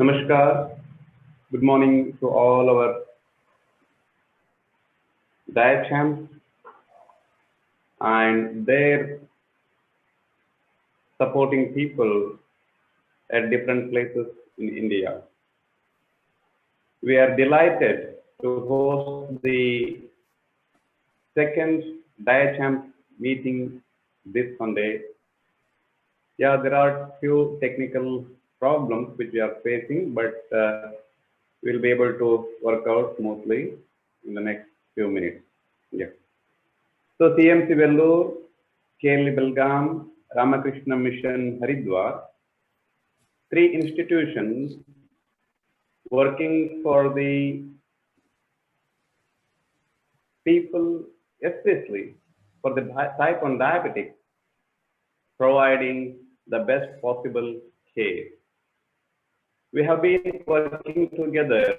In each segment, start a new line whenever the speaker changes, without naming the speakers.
Namaskar. Good morning to all our diet champs and their supporting people at different places in India. We are delighted to host the second diet champs meeting this Sunday. Yeah, there are few technical problems which we are facing, but we'll be able to work out smoothly in the next few minutes. Yeah. So CMC Vellore, KLE Belgaum, Ramakrishna Mission Haridwar, three institutions working for the people, especially for the type 1 diabetics, providing the best possible care. We have been working together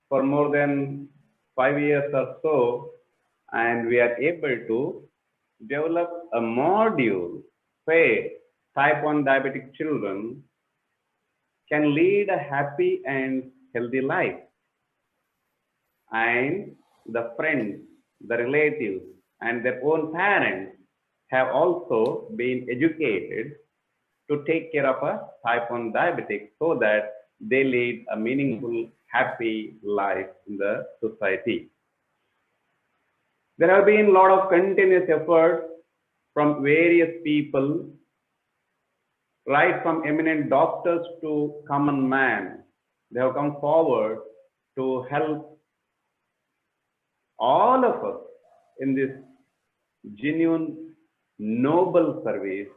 for more than 5 years or so, and we are able to develop a module where type 1 diabetic children can lead a happy and healthy life. And the friends, the relatives, and their own parents have also been educated to take care of a type 1 diabetic so that they lead a meaningful, happy life in the society. There have been a lot of continuous efforts from various people, right from eminent doctors to common man. They have come forward to help all of us in this genuine, noble service.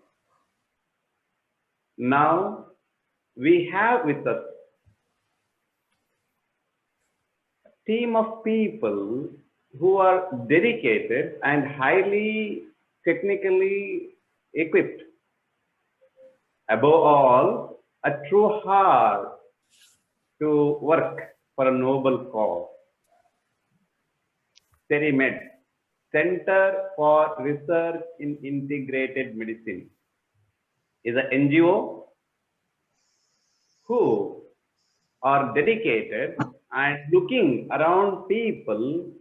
Now, we have with us a team of people who are dedicated and highly technically equipped. Above all, a true heart to work for a noble cause. CERIMED, Center for Research in Integrated Medicine, is an NGO who are dedicated and looking around people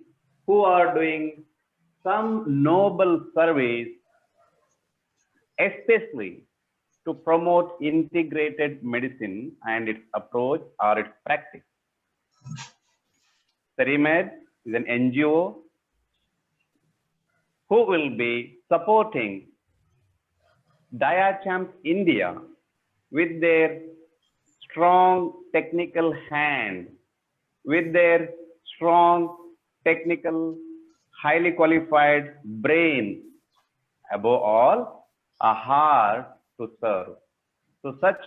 who are doing some noble service, especially to promote integrated medicine and its approach or its practice. CERIMED is an NGO who will be supporting DIACHAMP India with their strong technical hand, with their strong technical, highly qualified brain, above all, a heart to serve. So such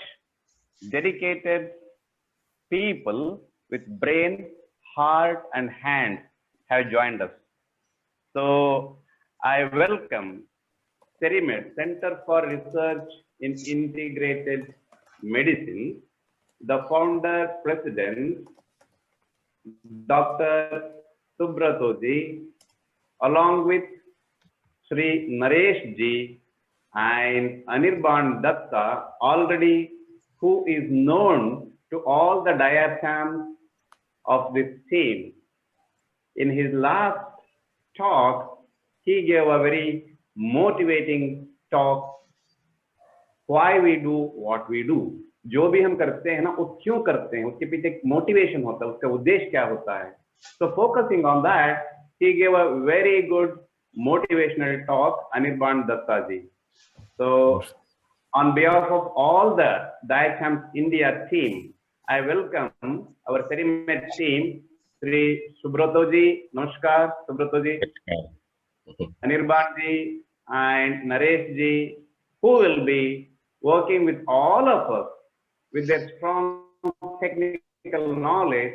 dedicated people with brain, heart, and hand have joined us. So I welcome CERIMED, Center for Research in Integrated Medicine, the founder president, Dr. Subrato ji, along with Sri Naresh ji and Anirban Datta, already who is known to all the diatrams of this team. In his last talk, he gave a very motivating talk, why we do what we do. जो भी हम करते हैं ना, वो क्यों करते हैं, उसके पीछे एक मोटिवेशन होता है, उसका उद्देश्य क्या होता है. So focusing on that, he gave a very good motivational talk, Anirban Datta ji. So on behalf of all the DIACHAMP India team, I welcome our CERIMED team, Sri Subrato ji, Namaskar, Subrato ji, Anirban ji, and Naresh ji, who will be working with all of us with their strong technical knowledge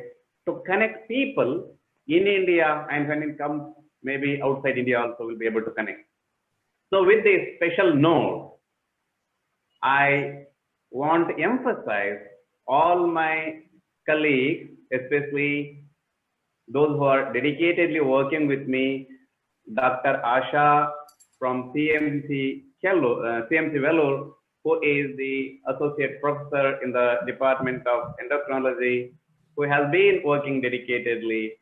to connect people in India, and when it comes maybe outside India also will be able to connect. So with this special note, I want to emphasize all my colleagues, especially those who are dedicatedly working with me, Dr. Asha from CMC Vellore, who is the associate professor in the Department of Endocrinology, who has been working dedicatedly,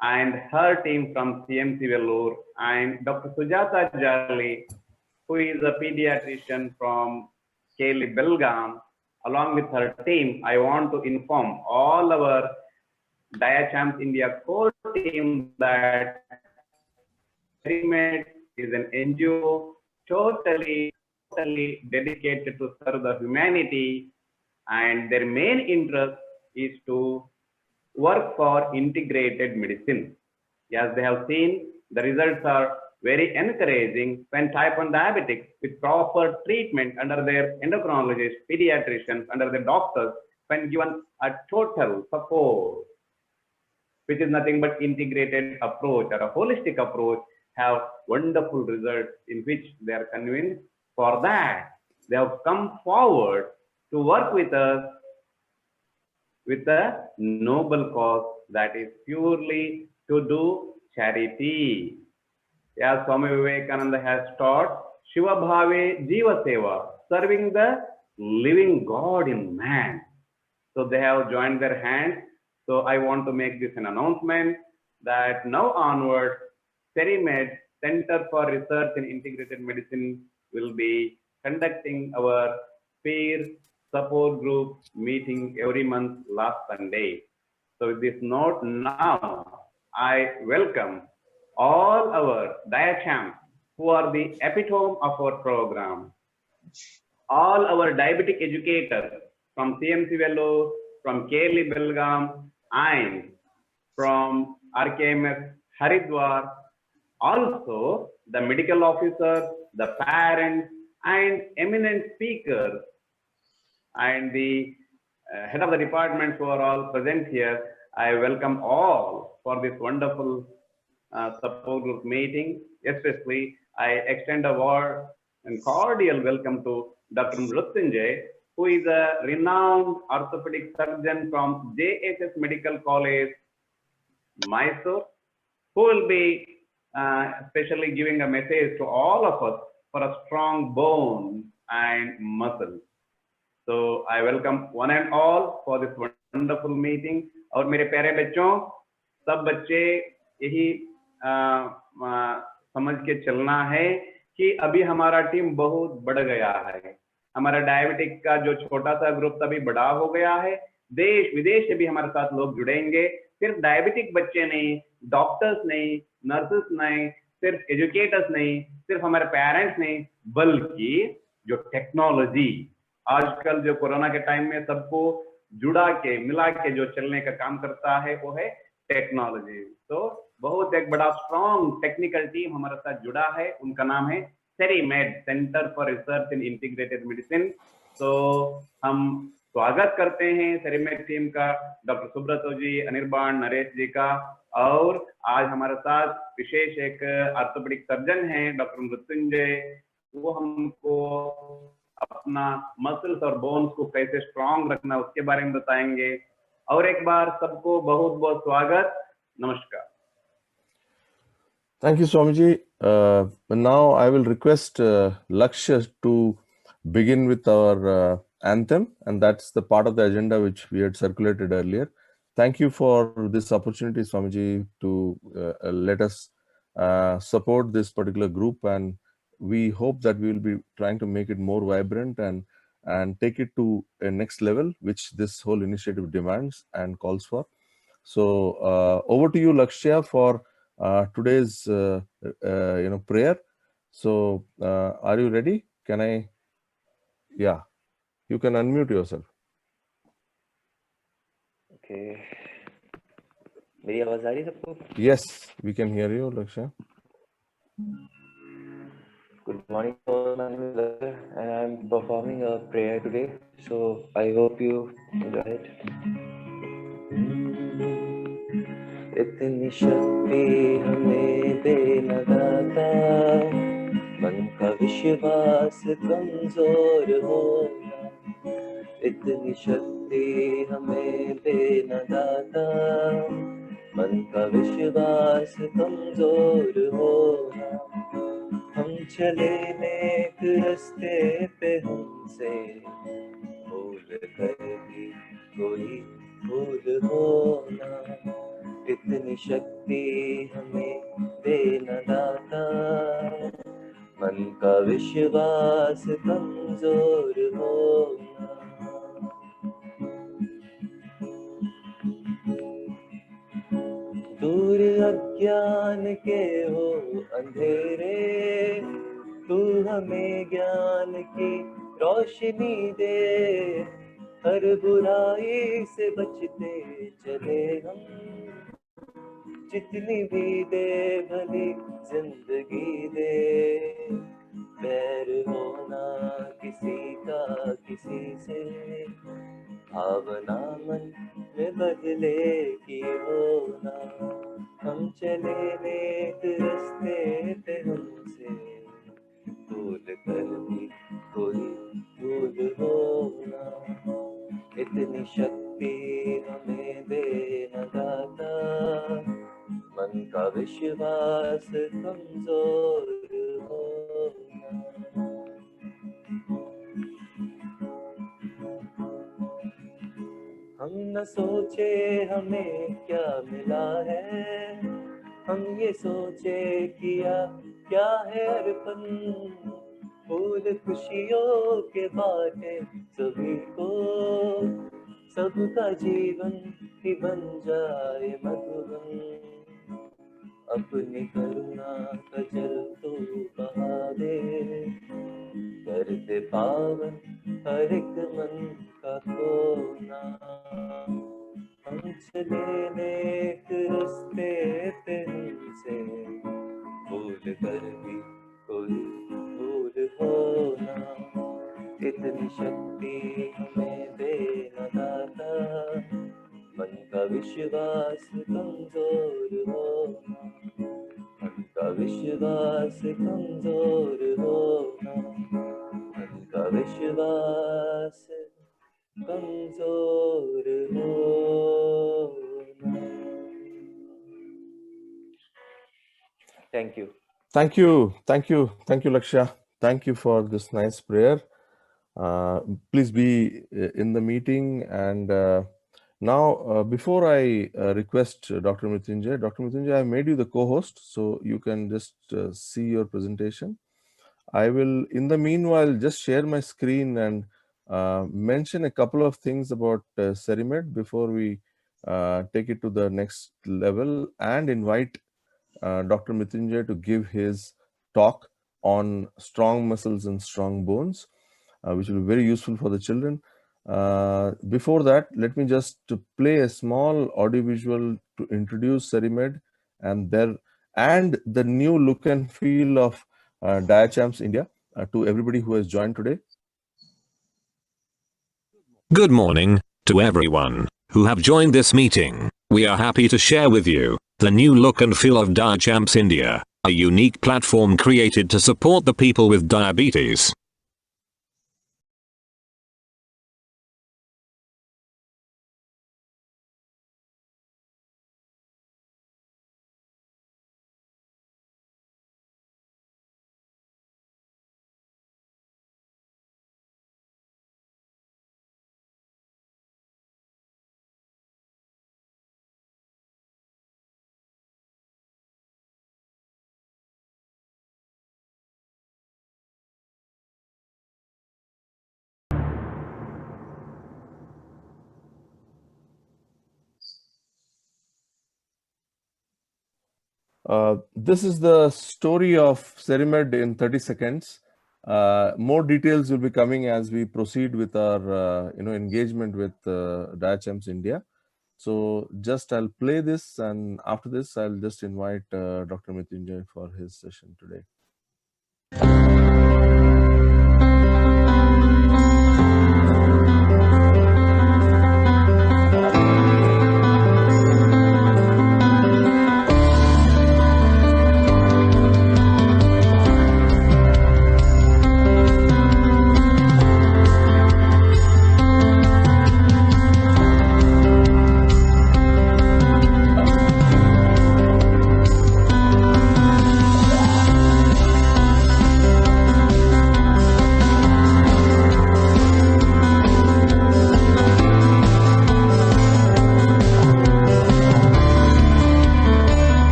and her team from CMC Vellore, and Dr. Sujata Jali, who is a pediatrician from KLE Belgaum. Along with her team, I want to inform all our Diachamps India core team that SERIMED is an NGO totally dedicated to serve the humanity, and their main interest is to work for integrated medicine. As they have seen, the results are very encouraging when type 1 diabetics with proper treatment under their endocrinologists, pediatricians, under the doctors, when given a total support, which is nothing but integrated approach or a holistic approach, have wonderful results in which they are convinced. For that, they have come forward to work with us with a noble cause, that is purely to do charity. As Swami Vivekananda has taught, Shiva Bhave Jiva Seva, serving the living God in man. So they have joined their hands. So I want to make this an announcement that now onwards, SERIMED, Center for Research in Integrated Medicine, will be conducting our peer support group meeting every month last Sunday. So with this note, now I welcome all our Diachamps who are the epitome of our program, all our diabetic educators from CMC Vellore, from KLE Belgaum, and from RKMS Haridwar, also the medical officers, the parents, and eminent speakers, and the head of the departments who are all present here. I welcome all for this wonderful support group meeting. Especially, I extend a warm and cordial welcome to Dr. Mrutyunjay, who is a renowned orthopedic surgeon from JSS Medical College, Mysore, who will be especially giving a message to all of us for a strong bone and muscle. So I welcome one and all for this wonderful meeting. और मेरे प्यारे बच्चों, सब बच्चे यही समझ के चलना है कि अभी हमारा टीम बहुत बढ़ गया है. हमारा डायबिटिक का जो छोटा सा ग्रुप अभी बड़ा हो गया है. देश विदेश से भी हमारे साथ लोग जुड़ेंगे. सिर्फ डायबिटिक बच्चे नहीं, डॉक्टर्स नहीं, नर्सेस नहीं, सिर्फ एजुकेटर्स नहीं, सिर्फ हमारे पेरेंट्स नहीं, बल्कि जो टेक्नोलॉजी आजकल जो कोरोना के टाइम में सबको जुड़ा के मिला के जो चलने का काम करता है वो है टेक्नोलॉजी. तो बहुत एक बड़ा स्ट्रॉन्ग टेक्निकल टीम हमारे साथ जुड़ा है. उनका नाम है SERIMED, centre for research in integrated medicine. तो हम स्वागत करते हैं SERIMED टीम का, डॉक्टर सुब्रतो जी, अनिर्बाण, नरेश जी का. और आज हमारे साथ विशेष एक ऑर्थोपेडिक सर्जन हैं डॉक्टर मृत्युंजय. वो हमको अपना मसल्स और बोन्स को कैसे स्ट्रॉन्ग रखना उसके बारे में बताएंगे. और एक बार सबको बहुत बहुत स्वागत. नमस्कार.
Thank you, Swamiji. Now I will request Lakshya to begin with our anthem, and that's the part of the agenda which we had circulated earlier. Thank you for this opportunity, Swamiji, to let us support this particular group, and we hope that we will be trying to make it more vibrant and take it to a next level, which this whole initiative demands and calls for. So over to you, Lakshya, for today's prayer. So are you ready? Can I? Yeah, you can unmute yourself.
Okay. मेरी आवाज आ रही है सबको?
Yes, we can hear you, Lakshya.
Good morning, all. My name is Lakshya and I'm performing a prayer today. So I hope you enjoy it. इतनी शक्ति हमें देना दाता, मन का विश्वास कमजोर हो. इतनी शक्ति हमें देना दाता, मन का विश्वास कमजोर हो. हम चले नेक रास्ते पे हमसे भूल कर भी कोई भूल हो ना, इतनी शक्ति हमें देना दाता, मन का विश्वास कमजोर हो ना। दूर अज्ञान के हो अंधेरे, तू हमें ज्ञान की रोशनी दे, हर बुराई से बचते चले हम, जितनी भी दे भली जिंदगी दे, बैर होना किसी का किसी से, भावना मन में बदले की होना, हम चले नेक रास्ते पे हमसे भूल कर भी कोई भूल होना, इतनी शक्ति हमें देना दाता, मन का विश्वास कमजोर होना। हम न सोचे हमें क्या मिला है, हम ये सोचे किया क्या है अर्पण, फूल खुशियों के बाटे सभी को, सबका जीवन ही बन जाए मधुबन, अपनी करुणा का जल तो बहा दे, कर दे पावन हर एक मन का कोना, हम चले नेक रास्ते पे हमसे भूल कर भी कोई भूल होना, इतनी शक्ति हमें देना दाता, मन का विश्वास कमजोर होना, मन का विश्वास कमजोर होना, मन का विश्वास कमजोर होना। Thank you.
Thank you. Thank you. Thank you, Lakshya. Thank you for this nice prayer. Please be in the meeting. And now, before I request Dr. Mrityunjay, I made you the co-host, so you can just see your presentation. I will, in the meanwhile, just share my screen and mention a couple of things about Cerimed before we take it to the next level and invite Dr. Mrityunjay to give his talk on strong muscles and strong bones, which will be very useful for the children. Before that, let me just play a small audiovisual to introduce Cerimed and the new look and feel of Diachamps India to everybody who has joined today.
Good morning to everyone who have joined this meeting. We are happy to share with you the new look and feel of Diachamps India, a unique platform created to support the people with diabetes.
This is the story of Cerimed in 30 seconds. More details will be coming as we proceed with our engagement with Diachamps India. So just I'll play this, and after this I'll just invite Dr. Mrityunjay for his session today.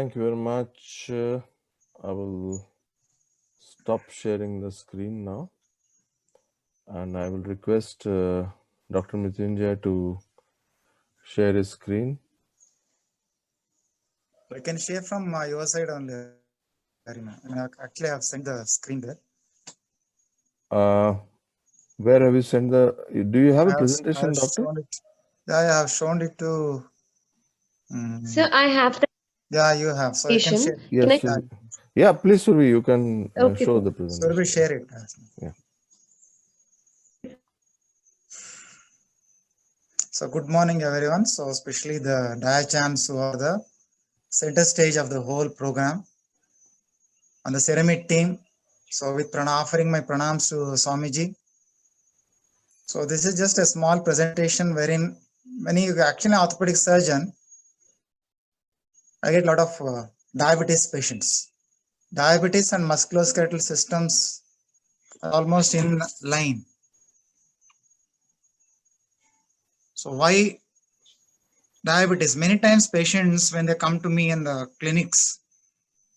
Thank you very much. I will stop sharing the screen now. And I will request Dr. Mrityunjay to share his screen.
I can share from your side only, Arina. Actually, I have sent the screen there.
Where have you sent the? Do you have a
I
presentation,
have
Doctor?
shown it. Yeah, I have shown it to.
So I have the
Yeah, you have. So you can share.
presentation.
Yes.
Can I?
Surabhi. Yeah, please, Surabhi, you can
Okay,
show
sir.
the
So
presentation.
we share it.
Yeah.
So good morning, everyone. So especially the diachams who are the center stage of the whole program, and the Ceramid team. So with offering my pranams to Swamiji. So this is just a small presentation wherein many actually orthopedic surgeon, I get a lot of diabetes patients. Diabetes and musculoskeletal systems are almost in line. So why diabetes? Many times patients, when they come to me in the clinics,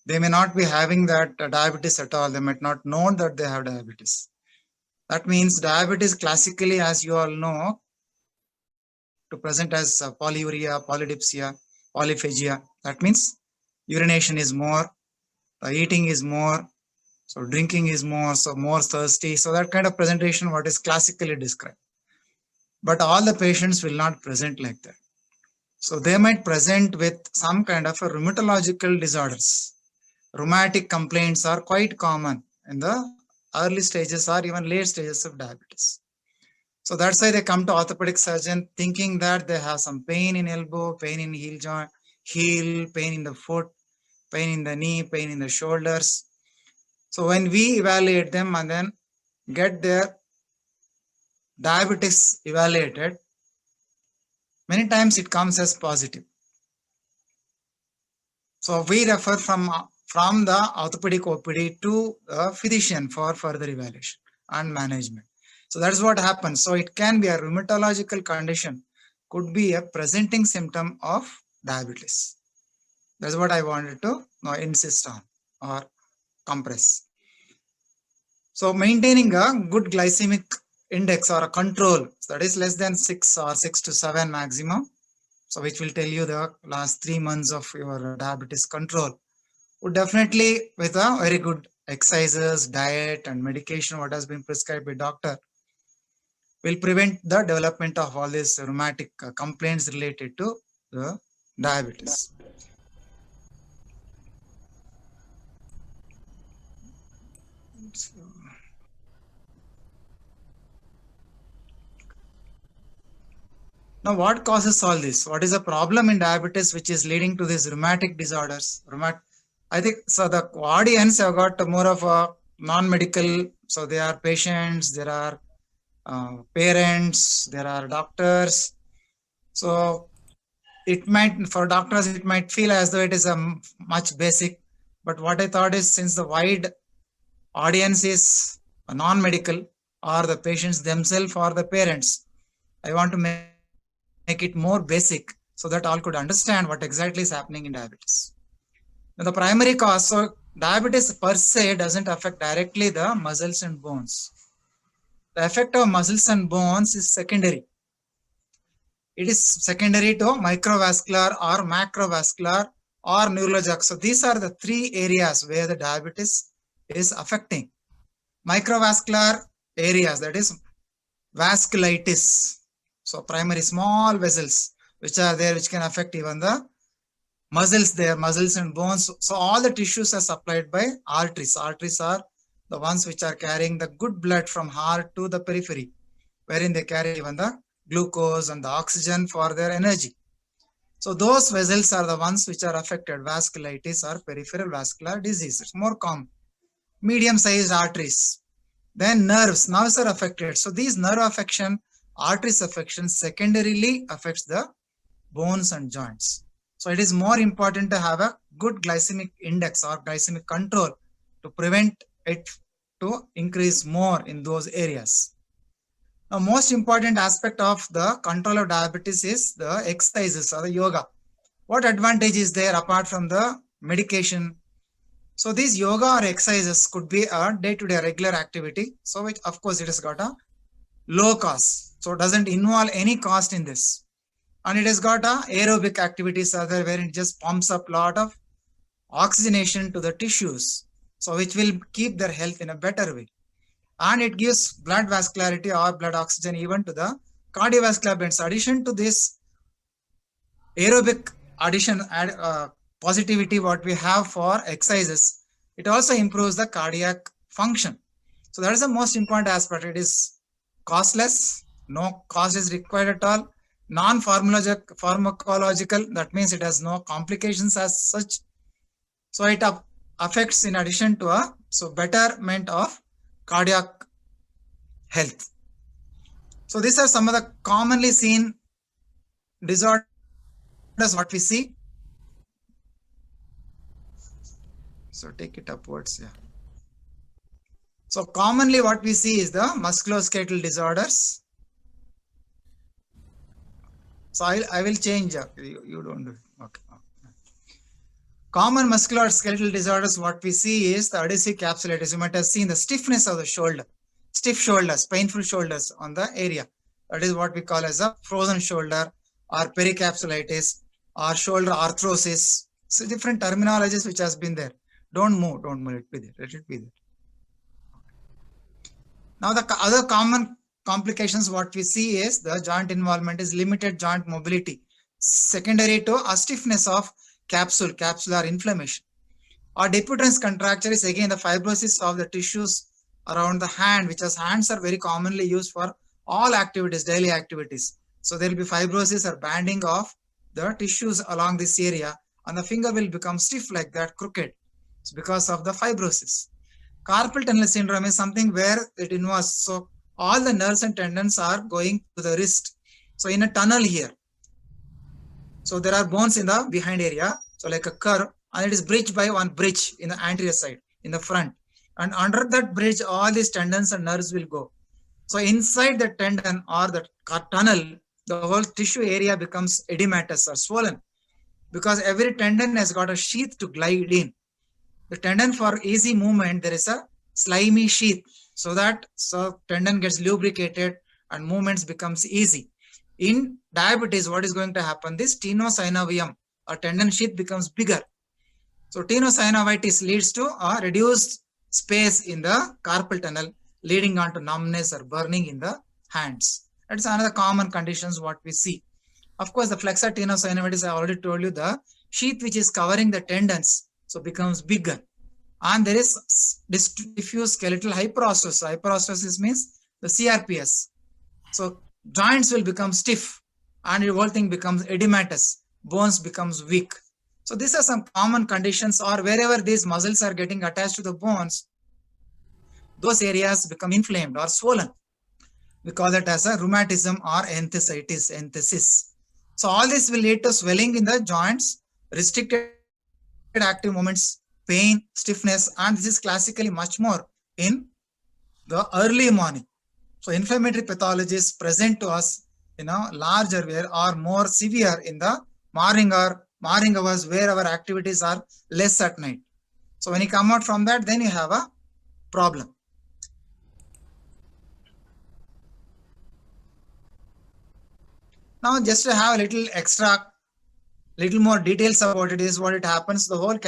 they may not be having that diabetes at all. They might not know that they have diabetes. That means diabetes classically, as you all know, to present as polyuria, polydipsia, polyphagia. That means urination is more, eating is more, so drinking is more, so more thirsty. So that kind of presentation, what is classically described. But all the patients will not present like that. So they might present with some kind of a rheumatological disorders. Rheumatic complaints are quite common in the early stages or even late stages of diabetes. So that's why they come to orthopedic surgeon thinking that they have some pain in elbow, pain in heel joint, heel, pain in the foot, pain in the knee, pain in the shoulders. So when we evaluate them and then get their diabetes evaluated, many times it comes as positive. So we refer from the orthopedic OPD to the physician for further evaluation and management. So that's what happens. So it can be a rheumatological condition, could be a presenting symptom of diabetes. That's what I wanted to insist on or compress. So maintaining a good glycemic index or a control that is less than 6 or 6 to 7 maximum, so which will tell you the last 3 months of your diabetes control, would definitely, with a very good exercises, diet and medication what has been prescribed by doctor, will prevent the development of all these rheumatic complaints related to the diabetes. Now, what causes all this? What is the problem in diabetes which is leading to these rheumatic disorders? I think so. The audience have got more of a non-medical. So they are patients, there are parents, there are doctors. So it might, for doctors, it might feel as though it is a much basic. But what I thought is, since the wide audience is non-medical or the patients themselves or the parents, I want to make it more basic so that all could understand what exactly is happening in diabetes. Now, the primary cause, so diabetes per se doesn't affect directly the muscles and bones. The effect of muscles and bones is secondary. It is secondary to microvascular or macrovascular or neurologic. So these are the 3 areas where the diabetes is affecting. Microvascular areas, that is vasculitis. So primary small vessels which are there, which can affect even the muscles there, muscles and bones. So all the tissues are supplied by arteries. Arteries are the ones which are carrying the good blood from heart to the periphery, wherein they carry even the glucose and the oxygen for their energy. So those vessels are the ones which are affected, vasculitis or peripheral vascular disease. It's more common. Medium-sized arteries. Then nerves are affected. So these nerve affection, arteries affection secondarily affects the bones and joints. So it is more important to have a good glycemic index or glycemic control to prevent it to increase more in those areas. Now, most important aspect of the control of diabetes is the exercises or the yoga. What advantage is there apart from the medication. So these yoga or exercises could be a day-to-day regular activity. So which of course it has got a low cost. So it doesn't involve any cost in this. And it has got a aerobic activities other where it just pumps up a lot of oxygenation to the tissues. So which will keep their health in a better way. And it gives blood vascularity or blood oxygen even to the cardiovascular bands. Addition to this aerobic positivity what we have for exercises, it also improves the cardiac function. So that is the most important aspect. It is costless, no cost is required at all, non-pharmacological, that means it has no complications as such. So it affects in addition to a betterment of cardiac health. So these are some of the commonly seen disorders what we see. So take it upwards, yeah. So commonly what we see is the musculoskeletal disorders. So I will change, you don't do it, okay. Common musculoskeletal disorders what we see is the adhesive capsulitis. You might have seen the stiffness of the shoulder, stiff shoulders, painful shoulders on the area. That is what we call as a frozen shoulder or pericapsulitis or shoulder arthrosis. So different terminologies which has been there. Don't move, let it be there, let it be there. Now the other common complications what we see is the joint involvement is limited joint mobility, secondary to a stiffness of capsular inflammation. Or deputans contracture is again the fibrosis of the tissues around the hand, which as hands are very commonly used for all activities, daily activities. So there will be fibrosis or banding of the tissues along this area, and the finger will become stiff like that, crooked. It's because of the fibrosis. Carpal tunnel syndrome is something where it involves, so all the nerves and tendons are going to the wrist. So in a tunnel here, so there are bones in the behind area, so like a curve, and it is bridged by one bridge in the anterior side, in the front. And under that bridge, all these tendons and nerves will go. So inside the tendon or the tunnel, the whole tissue area becomes edematous or swollen, because every tendon has got a sheath to glide in. The tendon for easy movement, there is a slimy sheath, so that tendon gets lubricated and movements becomes easy. In diabetes, what is going to happen? This tenosynovium or tendon sheath becomes bigger. So tenosynovitis leads to a reduced space in the carpal tunnel, leading on to numbness or burning in the hands. That's another common conditions what we see. Of course, the flexor tenosynovitis, I already told you, the sheath which is covering the tendons, so becomes bigger. And there is diffuse skeletal hyperostosis. Hyperostosis means the CRPS. So joints will become stiff and the whole thing becomes edematous. Bones becomes weak. So these are some common conditions, or wherever these muscles are getting attached to the bones, those areas become inflamed or swollen. We call that as a rheumatism or enthesitis. So all this will lead to swelling in the joints, restricted active movements, pain, stiffness, and this is classically much more in the early morning. So inflammatory pathologies present to us in a larger way or more severe in the morning hours where our activities are less at night. So when you come out from that, then you have a problem. Now just to have a little more details about it is what it happens. The whole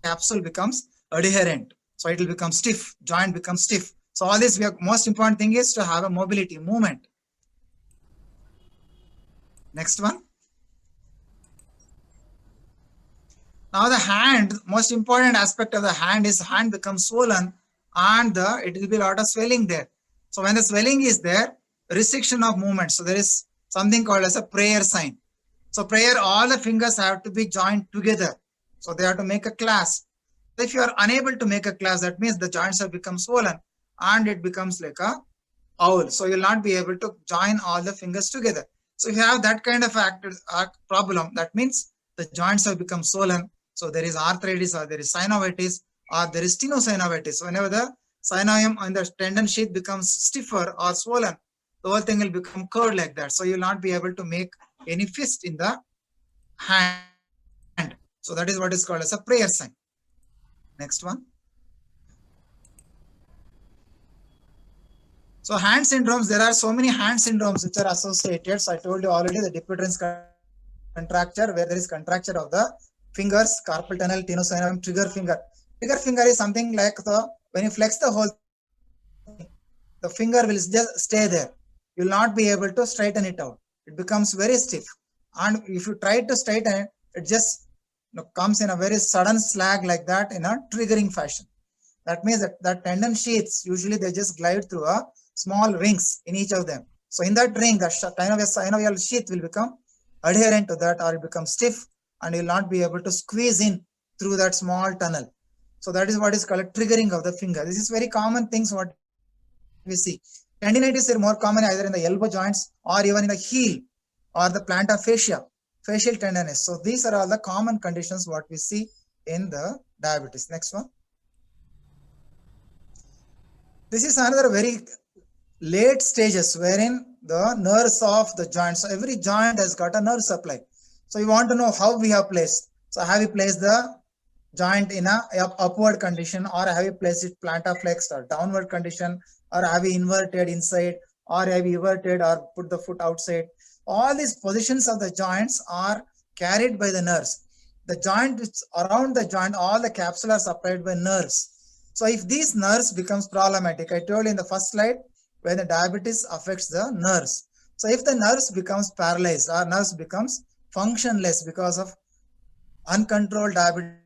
capsule becomes adherent. So it will become stiff, joint becomes stiff. So all this, most important thing is to have a mobility, movement. Next one. Now the hand, most important aspect of the hand is hand becomes swollen and it will be a lot of swelling there. So when the swelling is there, restriction of movement. So there is something called as a prayer sign. So prayer, all the fingers have to be joined together. So they have to make a clasp. If you are unable to make a clasp, that means the joints have become swollen and it becomes like a owl. So you'll not be able to join all the fingers together. So if you have that kind of problem, that means the joints have become swollen. So there is arthritis or there is synovitis or there is tenosynovitis. So whenever the synovium and the tendon sheath becomes stiffer or swollen, the whole thing will become curved like that. So you'll not be able to make any fist in the hand. So that is what is called as a prayer sign. Next one. So hand syndromes, there are so many hand syndromes which are associated. So I told you already the dipudens contracture, where there is contracture of the fingers, carpal tunnel, tenosynovium, trigger finger. Trigger finger is something like when you flex the whole thing, the finger will just stay there. You will not be able to straighten it out. It becomes very stiff. And if you try to straighten it, it just comes in a very sudden slag like that in a triggering fashion. That means that the tendon sheaths, usually they just glide through a small rings in each of them. So in that ring, the synovial sheath will become adherent to that, or it becomes stiff, and you will not be able to squeeze in through that small tunnel. So that is what is called a triggering of the finger. This is very common things what we see. Tendinitis is more common either in the elbow joints or even in the heel or the plantar fascia, facial tenderness. So these are all the common conditions what we see in the diabetes. Next one. This is another very late stages wherein the nerves of the joint. So every joint has got a nerve supply. So you want to know how we have placed. So have you placed the joint in a upward condition, or have you placed it plantar flexed or downward condition, or have you inverted inside, or have you inverted or put the foot outside? All these positions of the joints are carried by the nerves. The joint is around the joint, all the capsule are supplied by nerves. So if these nerves becomes problematic, I told you in the first slide, when the diabetes affects the nerves. So if the nerves becomes paralyzed or nerves becomes functionless because of uncontrolled diabetes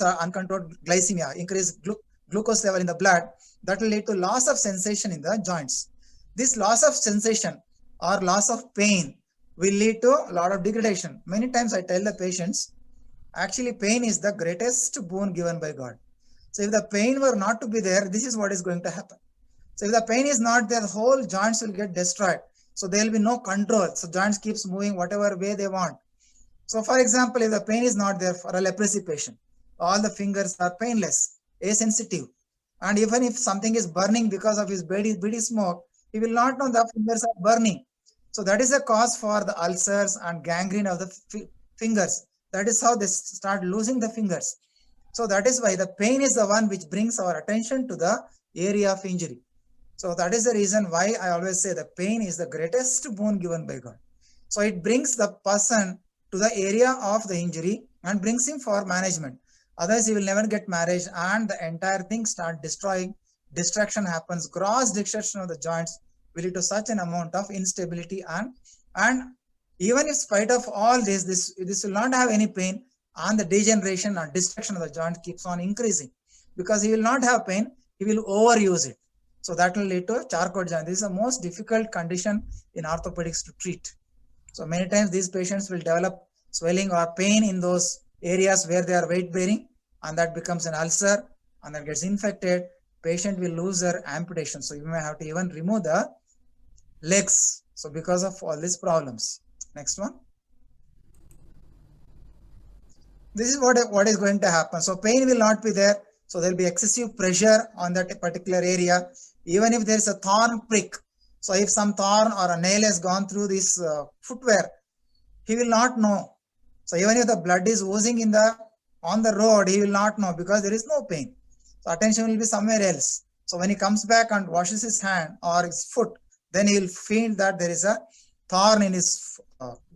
or uncontrolled glycemia, increased glucose level in the blood, that will lead to loss of sensation in the joints. This loss of sensation or loss of pain will lead to a lot of degradation. Many times I tell the patients, actually pain is the greatest boon given by God. So if the pain were not to be there, this is what is going to happen. So if the pain is not there, the whole joints will get destroyed. So there will be no control. So joints keeps moving whatever way they want. So for example, if the pain is not there for a leprosy patient, all the fingers are painless, asensitive. And even if something is burning because of his beady smoke, he will not know the fingers are burning. So that is a cause for the ulcers and gangrene of the fingers. That is how they start losing the fingers. So that is why the pain is the one which brings our attention to the area of injury. So that is the reason why I always say the pain is the greatest boon given by God. So it brings the person to the area of the injury and brings him for management. Otherwise, he will never get marriage and the entire thing start destroying. Destruction happens. Gross destruction of the joints will lead to such an amount of instability, and even in spite of all this will not have any pain, and the degeneration and destruction of the joint keeps on increasing because he will not have pain. He will overuse it. So that will lead to Charcot joint. This is the most difficult condition in orthopedics to treat. So many times these patients will develop swelling or pain in those areas where they are weight bearing, and that becomes an ulcer and that gets infected. Patient will lose their amputation. So you may have to even remove the legs. So because of all these problems. Next one. This is what is going to happen. So pain will not be there. So there will be excessive pressure on that particular area. Even if there is a thorn prick. So if some thorn or a nail has gone through this footwear, he will not know. So even if the blood is oozing on the road, he will not know because there is no pain. So attention will be somewhere else. So when he comes back and washes his hand or his foot, then he will feel that there is a thorn in his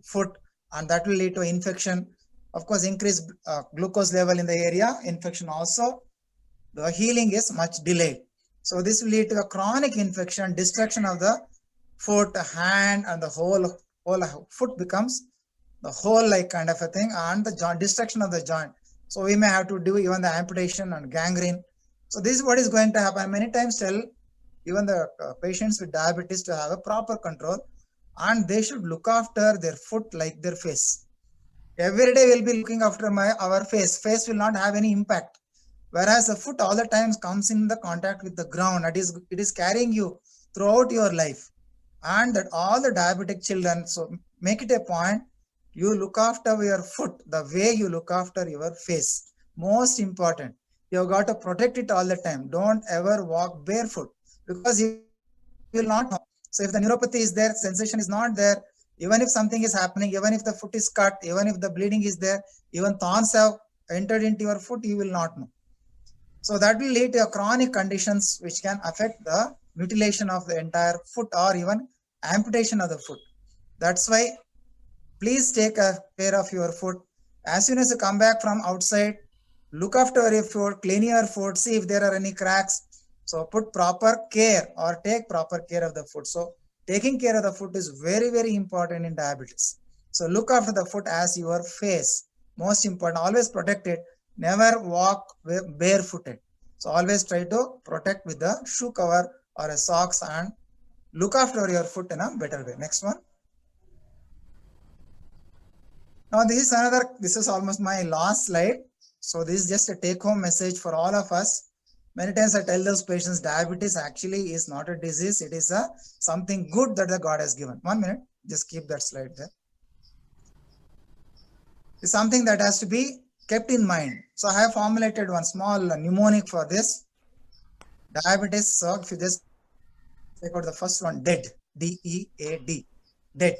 foot, and that will lead to infection. Of course, increased glucose level in the area, infection also. The healing is much delayed. So this will lead to a chronic infection, destruction of the foot, hand, and the whole foot becomes the whole like kind of a thing, and the joint, destruction of the joint. So we may have to do even the amputation and gangrene. So this is what is going to happen. Many times tell even the patients with diabetes to have a proper control, and they should look after their foot like their face. Every day we'll be looking after our face. Face will not have any impact. Whereas the foot all the times comes in the contact with the ground. It is carrying you throughout your life. And that all the diabetic children, so make it a point, you look after your foot the way you look after your face. Most important. You've got to protect it all the time. Don't ever walk barefoot because you will not know. So if the neuropathy is there, sensation is not there, Even if something is happening, even if the foot is cut, even if the bleeding is there, even thorns have entered into your foot, you will not know. So that will lead to chronic conditions which can affect the mutilation of the entire foot or even amputation of the foot. That's why please take care of your foot. As soon as you come back from outside, look after your foot, clean your foot, see if there are any cracks. So put proper care or take proper care of the foot. So taking care of the foot is very, very important in diabetes. So look after the foot as your face. Most important, always protect it. Never walk barefooted. So always try to protect with the shoe cover or a socks and look after your foot in a better way. Next one. Now this is almost my last slide. So this is just a take home message for all of us. Many times I tell those patients diabetes actually is not a disease. It is something good that the God has given. 1 minute, just keep that slide there. It's something that has to be kept in mind. So I have formulated one small mnemonic for this. Diabetes, so if you just take out the first one, DEAD, D-E-A-D, DEAD.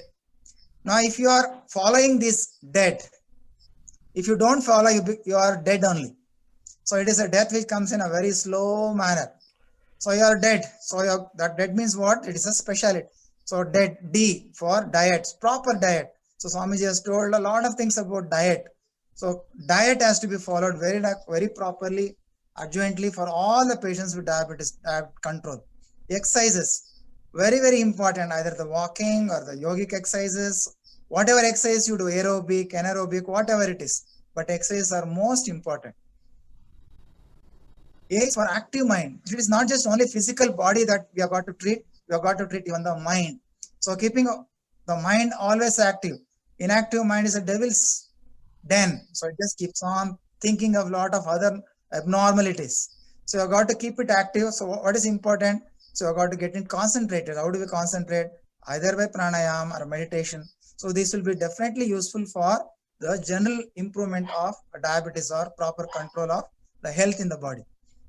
Now if you are following this DEAD, if you don't follow, you are dead only. So it is a death which comes in a very slow manner. So you are dead. So that dead means what? It is a specialty. So dead, D for diet, proper diet. So Swamiji has told a lot of things about diet. So diet has to be followed very properly, adjointly for all the patients with diabetes control. Exercises, very, very important, either the walking or the yogic exercises, whatever exercise you do, aerobic, anaerobic, whatever it is. But exercises are most important. A is for active mind. It is not just only physical body that we have got to treat, we have got to treat even the mind. So keeping the mind always active. Inactive mind is a devil's den. So it just keeps on thinking of a lot of other abnormalities. So you have got to keep it active. So what is important? So you have got to get it concentrated. How do we concentrate? Either by pranayama or meditation. So this will be definitely useful for the general improvement of diabetes or proper control of the health in the body.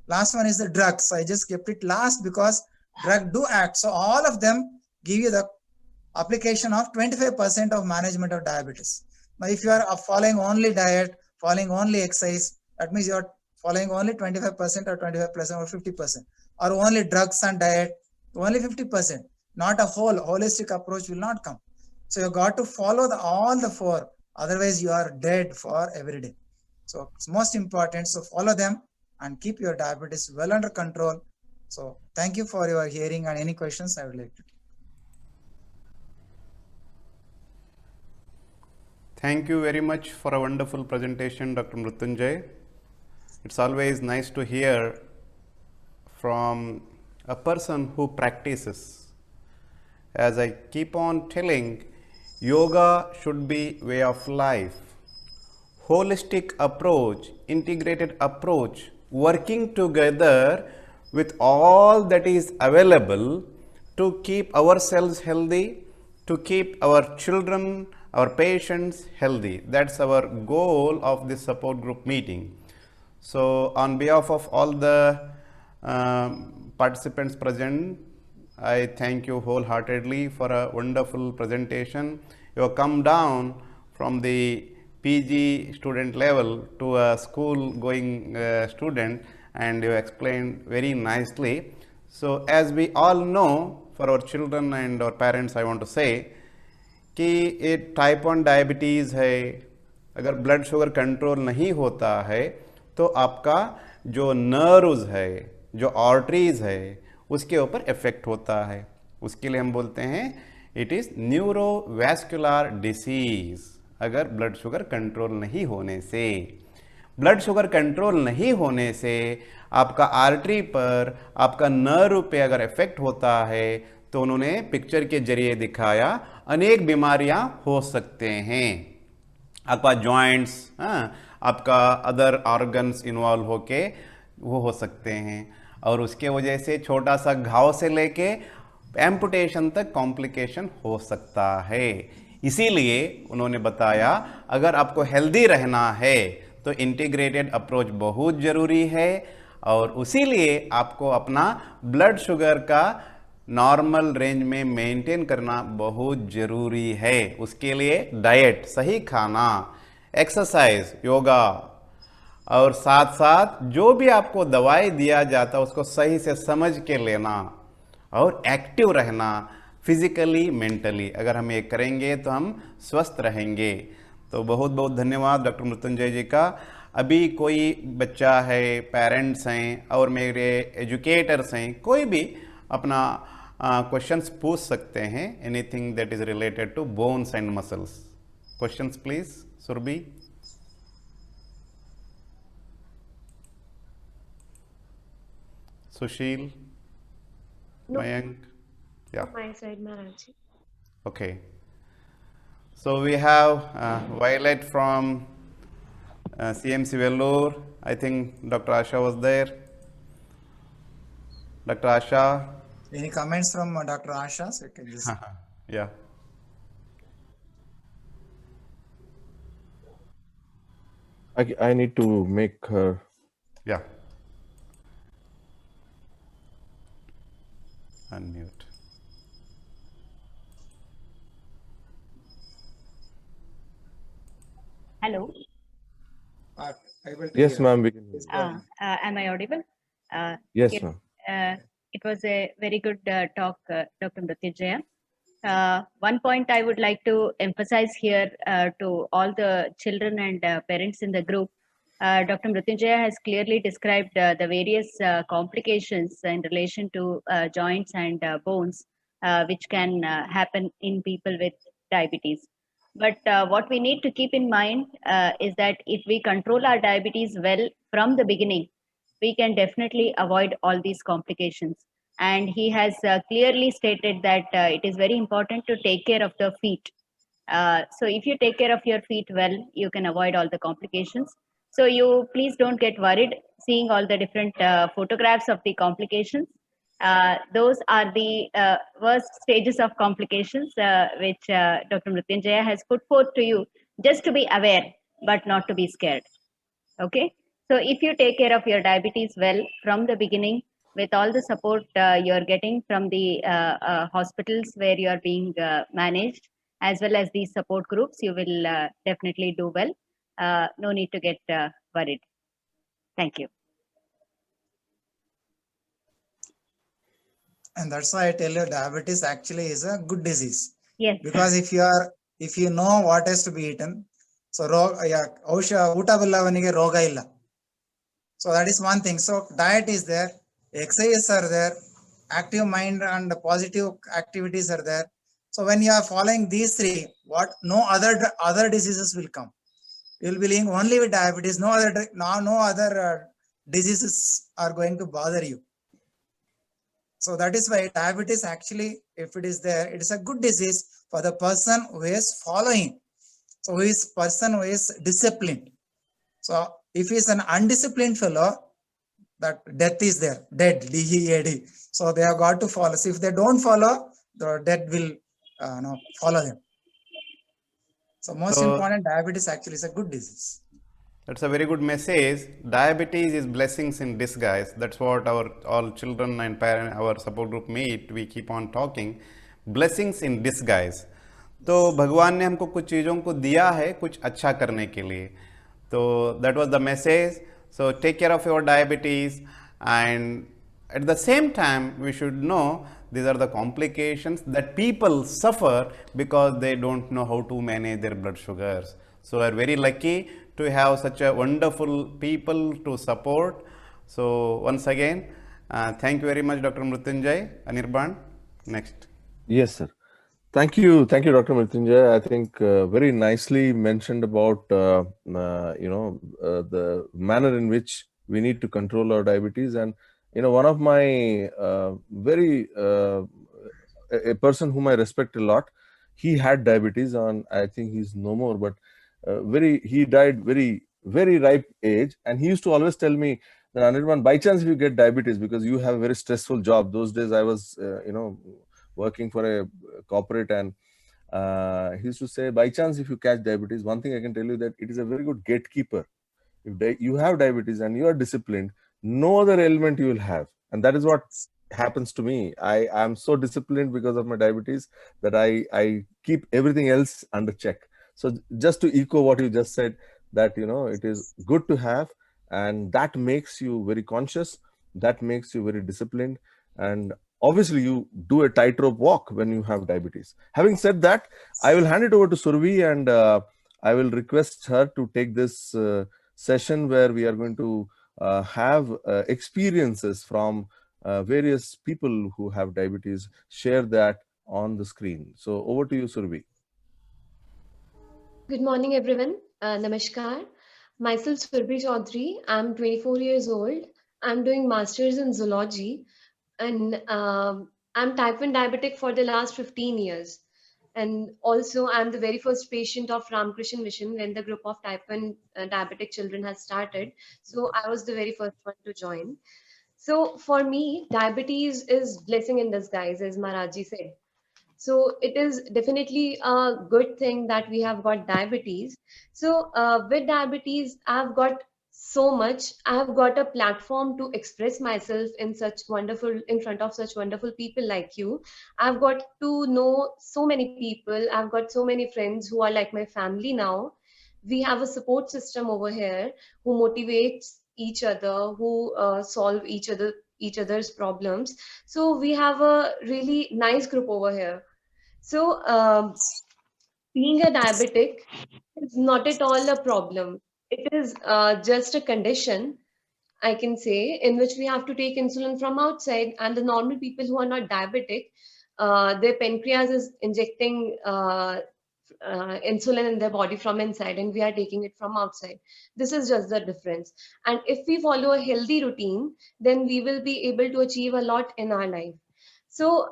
Last one is the drugs. So I just kept it last because drugs do act. So all of them give you the application of 25% of management of diabetes. Now, if you are following only diet, following only exercise, that means you are following only 25% or 25% or 50%, or only drugs and diet, only 50%. Not a holistic approach will not come. So you got to follow all the four. Otherwise, you are dead for every day. So it's most important. So follow them and keep your diabetes well under control. So thank you for your hearing, and any questions I would like to.
Thank you very much for a wonderful presentation, Dr. Mrutyunjay. It's always nice to hear from a person who practices. As I keep on telling, yoga should be way of life. Holistic approach, integrated approach, working together with all that is available to keep ourselves healthy, to keep our children, our patients healthy. That's our goal of this support group meeting. So on behalf of all the participants present, I thank you wholeheartedly for a wonderful presentation. You have come down from the PG student level to a school going student, and you explained very nicely. So as we all know, for our children and our parents, I want to say कि ये type 1 diabetes है, अगर blood sugar control नहीं होता है तो आपका जो नर्व्स है, जो आर्टरीज है, उसके ऊपर इफेक्ट होता है. उसके लिए हम बोलते हैं इट इज़ न्यूरोवैस्कुलर डिसीज़. अगर ब्लड शुगर कंट्रोल नहीं होने से, ब्लड शुगर कंट्रोल नहीं होने से आपका आर्टरी पर, आपका नर्व पे अगर इफेक्ट होता है तो उन्होंने पिक्चर के जरिए दिखाया अनेक बीमारियां हो सकते हैं. आपका जॉइंट्स, आपका अदर ऑर्गन्स इन्वॉल्व होके वो हो सकते हैं, और उसके वजह से छोटा सा घाव से लेके एम्पुटेशन तक कॉम्प्लिकेशन हो सकता है. इसीलिए उन्होंने बताया अगर आपको हेल्दी रहना है तो इंटीग्रेटेड अप्रोच बहुत ज़रूरी है, और उसी लिए आपको अपना ब्लड शुगर का नॉर्मल रेंज में मेंटेन करना बहुत ज़रूरी है। उसके लिए डाइट, सही खाना, एक्सरसाइज, योगा और साथ साथ जो भी आपको दवाई दिया जाता है उसको सही से समझ के लेना और एक्टिव रहना फिजिकली मेंटली। अगर हम ये करेंगे तो हम स्वस्थ रहेंगे। तो बहुत बहुत धन्यवाद डॉक्टर मृत्युंजय जी का। अभी कोई बच्चा है, पेरेंट्स हैं और मेरे एजुकेटर्स हैं, कोई भी अपना क्वेश्चंस पूछ सकते हैं, anything that is related to bones and muscles. Questions please, Surabhi. Sushil,
No.
Mayank, yeah,
My side, Maharaj.
okay. So we have Violet from CMC Vellore. I think Dr. Asha was there. Dr. Asha,
Any comments from Dr. Asha? So you can just
yeah.
I need to make her.
Yeah. Unmute.
Hello.
able to
Yes,
hear.
ma'am. We can hear.
Please go ahead.
Am I audible?
Yes,
Yes.
ma'am.
It was a very good talk, Dr. Mrityunjaya. One point I would like to emphasize here to all the children and parents in the group. Dr. Mrityunjaya has clearly described the various complications in relation to joints and bones, which can happen in people with diabetes. But what we need to keep in mind is that if we control our diabetes well from the beginning, we can definitely avoid all these complications. And he has clearly stated that it is very important to take care of the feet. So if you take care of your feet well, you can avoid all the complications. So you please don't get worried seeing all the different photographs of the complications. Those are the worst stages of complications which Dr. Mrityunjaya has put forth to you, just to be aware, but not to be scared. Okay. So if you take care of your diabetes well from the beginning, with all the support you're getting from the hospitals where you are being managed, as well as these support groups, you will definitely do well. No need to get worried. Thank you.
And that's why I tell you diabetes actually is a good disease.
Yes.
Because if you know what has to be eaten, so uta billavaniಗೆ ರೋಗ ಇಲ್ಲ. So that is one thing. So diet is there, exercises are there, active mind and positive activities are there. So when you are following these three, no other diseases will come. You will be living only with diabetes. No other diseases are going to bother you. So that is why diabetes actually, if it is there, it is a good disease for the person who is following. So who is person who is disciplined. So if he is an undisciplined fellow, that death is there, dead, D-E-A-D. So they have got to follow. So if they don't follow, the death will follow them. So most important, diabetes actually is a good disease.
That's a very good message. Diabetes is blessings in disguise. That's what our all children and parents, our support group meet. We keep on talking. Blessings in disguise. तो भगवान ने हमको कुछ चीज़ों को दिया है कुछ अच्छा करने के लिए. तो that was the message. So take care of your diabetes, and at the same time we should know these are the complications that people suffer because they don't know how to manage their blood sugars. So we are very lucky to have such a wonderful people to support. So once again, thank you very much, Dr. Mrityunjay. Anirban, next.
Yes, sir. Thank you, Dr. Mrityunjay. I think very nicely mentioned about the manner in which we need to control our diabetes. And one of my a person whom I respect a lot, he had diabetes, and I think he's no more, but he died very ripe age, and he used to always tell me that, Anirban, by chance if you get diabetes, because you have a very stressful job. Those days I was working for a corporate, and he used to say, by chance if you catch diabetes, one thing I can tell you, that it is a very good gatekeeper. If you have diabetes and you are disciplined, no other ailment you will have, and that is what happens to me. I am so disciplined because of my diabetes that I keep everything else under check. So just to echo what you just said, that it is good to have, and that makes you very conscious, that makes you very disciplined, and obviously you do a tightrope walk when you have diabetes. Having said that, I will hand it over to Survi, and I will request her to take this session where we are going to have experiences from various people who have diabetes, share that on the screen. So over to you, Survi.
Good morning, everyone. Namaskar. Myself, Surbhi Chaudhary. I'm 24 years old. I'm doing masters in zoology, and I'm type 1 diabetic for the last 15 years. And also, I'm the very first patient of Ramakrishna Mission when the group of type 1 diabetic children has started. So I was the very first one to join. So for me, diabetes is blessing in disguise, as Maharaji said. So it is definitely a good thing that we have got diabetes. So with diabetes, I've got so much. I've got a platform to express myself in front of such wonderful people like you. I've got to know so many people. I've got so many friends who are like my family now. We have a support system over here who motivates each other, who solve each other's problems. So we have a really nice group over here. So, being a diabetic is not at all a problem. It is just a condition, I can say, in which we have to take insulin from outside. And the normal people who are not diabetic, their pancreas is injecting insulin in their body from inside, and we are taking it from outside. This is just the difference. And if we follow a healthy routine, then we will be able to achieve a lot in our life. So,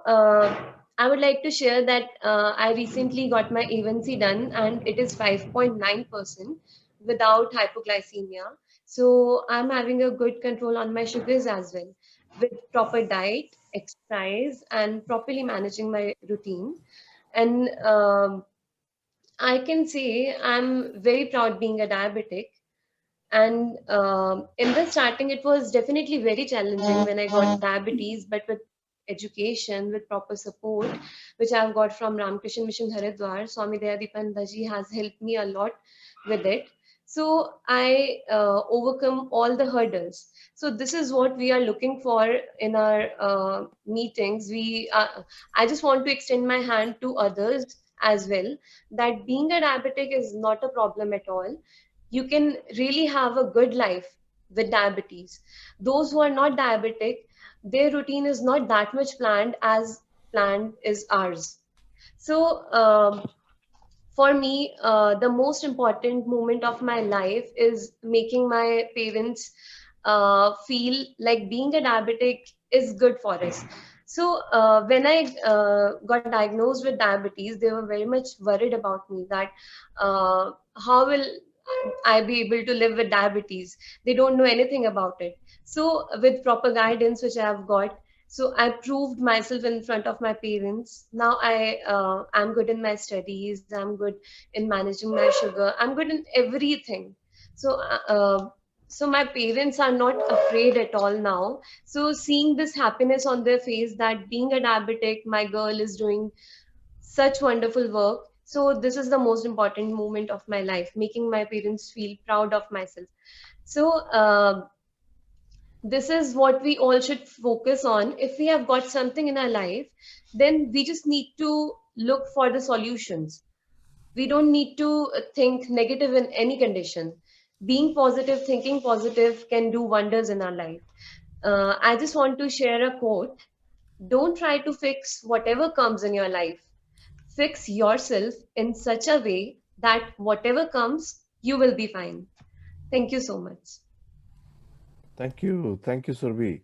I would like to share that I recently got my A1C done, and it is 5.9% without hypoglycemia. So I'm having a good control on my sugars as well, with proper diet, exercise, and properly managing my routine. And I can say I'm very proud being a diabetic. And in the starting, it was definitely very challenging when I got diabetes, but with education, with proper support, which I've got from Ramakrishna Mission Haridwar, Swami Dayadeepananda ji has helped me a lot with it. So I overcome all the hurdles. So this is what we are looking for in our meetings. I just want to extend my hand to others as well, that being a diabetic is not a problem at all. You can really have a good life with diabetes. Those who are not diabetic, their routine is not that much planned as planned is ours. So for me, the most important moment of my life is making my parents feel like being a diabetic is good for us. So when I got diagnosed with diabetes, they were very much worried about me that how will I be able to live with diabetes? They don't know anything about it. So with proper guidance, which I have got, so I proved myself in front of my parents. Now I'm good in my studies. I'm good in managing my sugar. I'm good in everything. So so my parents are not afraid at all now. So seeing this happiness on their face that being a diabetic, my girl is doing such wonderful work. So this is the most important moment of my life, making my parents feel proud of myself. So this is what we all should focus on. If we have got something in our life, then we just need to look for the solutions. We don't need to think negative in any condition. Being positive, thinking positive can do wonders in our life. I just want to share a quote. Don't try to fix whatever comes in your life. Fix yourself in such a way that whatever comes, you will be fine. Thank you so much.
Thank you, Survi.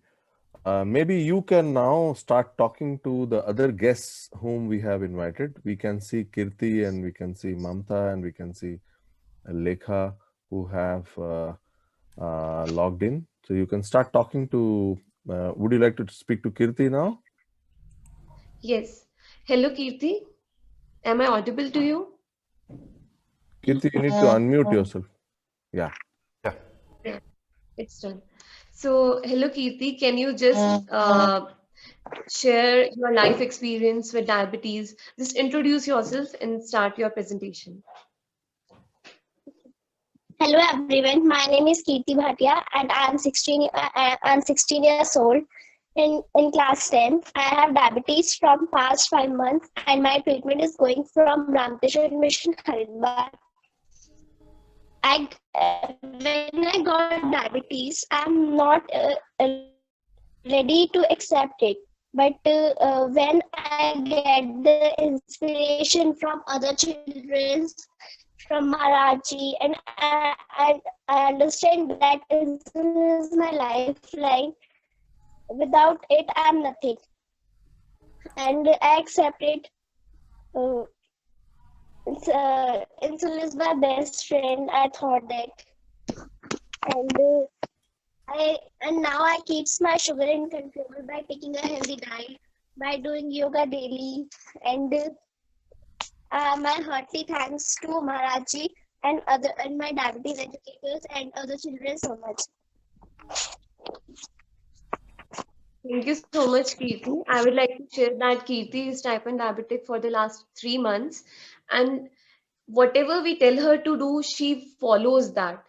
Maybe you can now start talking to the other guests whom we have invited. We can see Kirti, and we can see Mamta, and we can see Lekha, who have logged in. So you can start talking to, would you like to speak to Kirti now?
Yes. Hello, Kirti. Am I audible to you?
Kirti, you need to unmute yourself. Yeah.
Yeah, it's done. So, hello, Kirti. Can you just share your life experience with diabetes. Just introduce yourself and start your presentation.
Hello everyone, my name is Kirti Bhatia and I'm 16 years old. In class 10, I have diabetes from past 5 months and my treatment is going from Ramteshwar Mission Haridwar. When I got diabetes, I'm not ready to accept it. But when I get the inspiration from other children, from Maharaji, and I understand that insulin is my lifeline. Without it, I'm nothing. And I accept it. Insulin is my best friend. I thought that, and now I keeps my sugar in control by taking a healthy diet, by doing yoga daily, and my hearty thanks to Maharaji and my diabetes educators and other children so much.
Thank you so much, Kirti. I would like to share that Kirti is type 1 diabetic for the last 3 months, and whatever we tell her to do, she follows that.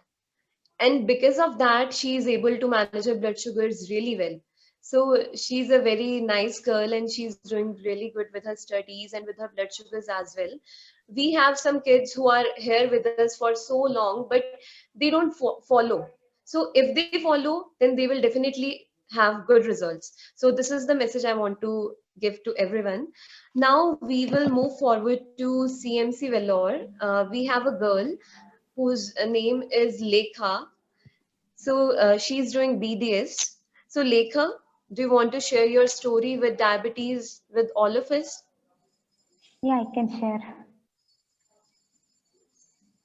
And because of that, she is able to manage her blood sugars really well. So she's a very nice girl and she's doing really good with her studies and with her blood sugars as well. We have some kids who are here with us for so long, but they don't follow. So if they follow, then they will definitely have good results. So this is the message I want to give to everyone. Now we will move forward to CMC Vellore. We have a girl whose name is Lekha. So she's doing BDS. So Lekha, do you want to share your story with diabetes with all of us?
Yeah, I can share.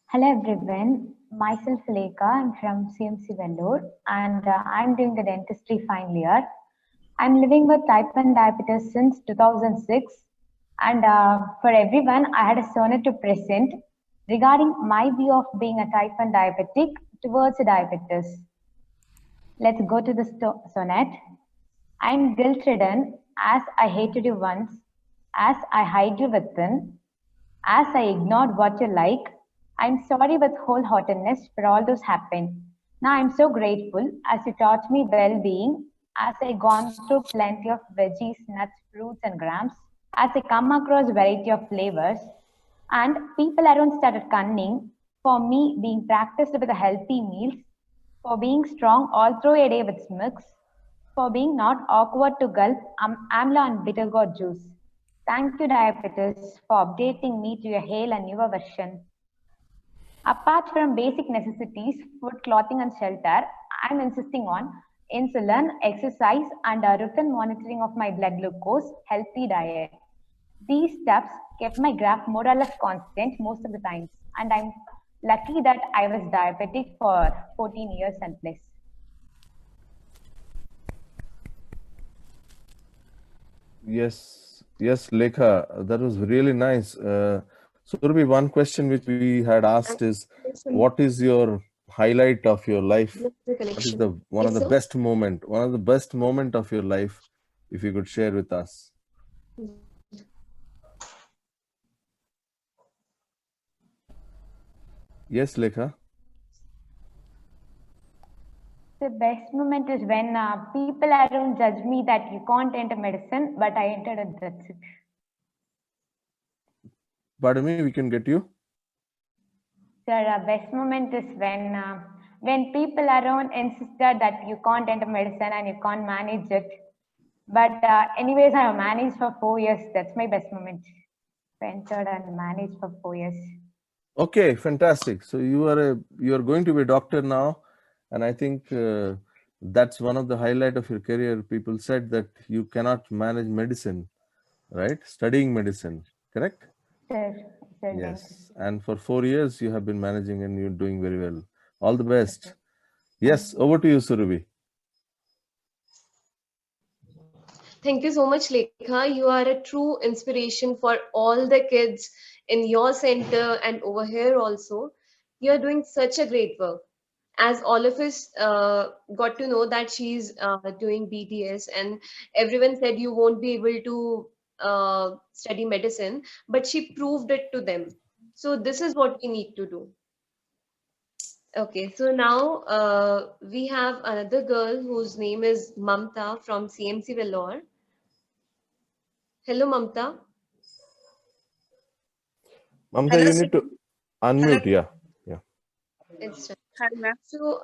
Hello everyone, myself Lekha, I'm from CMC Vellore and I'm doing the dentistry final year. I'm living with type 1 diabetes since 2006 and for everyone I had a sonnet to present regarding my view of being a type 1 diabetic towards diabetes. Let's go to the sonnet. I'm guilt-ridden as I hated you once, as I hide you within, as I ignored what you like. I'm sorry with wholeheartedness for all those happened. Now I'm so grateful as you taught me well-being, as I gone through plenty of veggies, nuts, fruits and grams, as I come across variety of flavors, and people around started cunning for me being practiced with the healthy meals, for being strong all through a day with mix, for being not awkward to gulp amla and bitter gourd juice. Thank you, diabetes, for updating me to a hail and newer version. Apart from basic necessities, food, clothing, and shelter, I'm insisting on insulin, exercise, and a routine monitoring of my blood glucose, healthy diet. These steps kept my graph more or less constant most of the times, and I'm lucky that I was diabetic for 14 years and plus.
Yes, Lekha, that was really nice. So, Surabhi, one question which we had asked is, what is your highlight of your life? What is the one of the best moment of your life, if you could share with us? Yes, Lekha.
The best moment is when people around judge me that you can't enter medicine, but I entered and that's it.
Pardon me, we can get you?
Sir, best moment is when people around insisted that you can't enter medicine and you can't manage it. But anyways, I have managed for 4 years. That's my best moment. I entered and managed for 4 years.
Okay, fantastic. So you are going to be a doctor now, and I think that's one of the highlight of your career. People said that you cannot manage medicine, right? Studying medicine, correct?
Sir,
yes. And for 4 years you have been managing and you're doing very well. All the best. Yes, over to you, Surabhi.
Thank you so much, Lekha. You are a true inspiration for all the kids in your center and over here also. You are doing such a great work. as all of us got to know that she's doing BTS, and everyone said you won't be able to study medicine, but she proved it to them. So this is what we need to do. Okay, so now we have another girl whose name is Mamta from CMC Vellore. Hello, Mamta.
Mamta,
Hello,
you need to unmute. Yeah.
It's
Hi, ma'am.
so,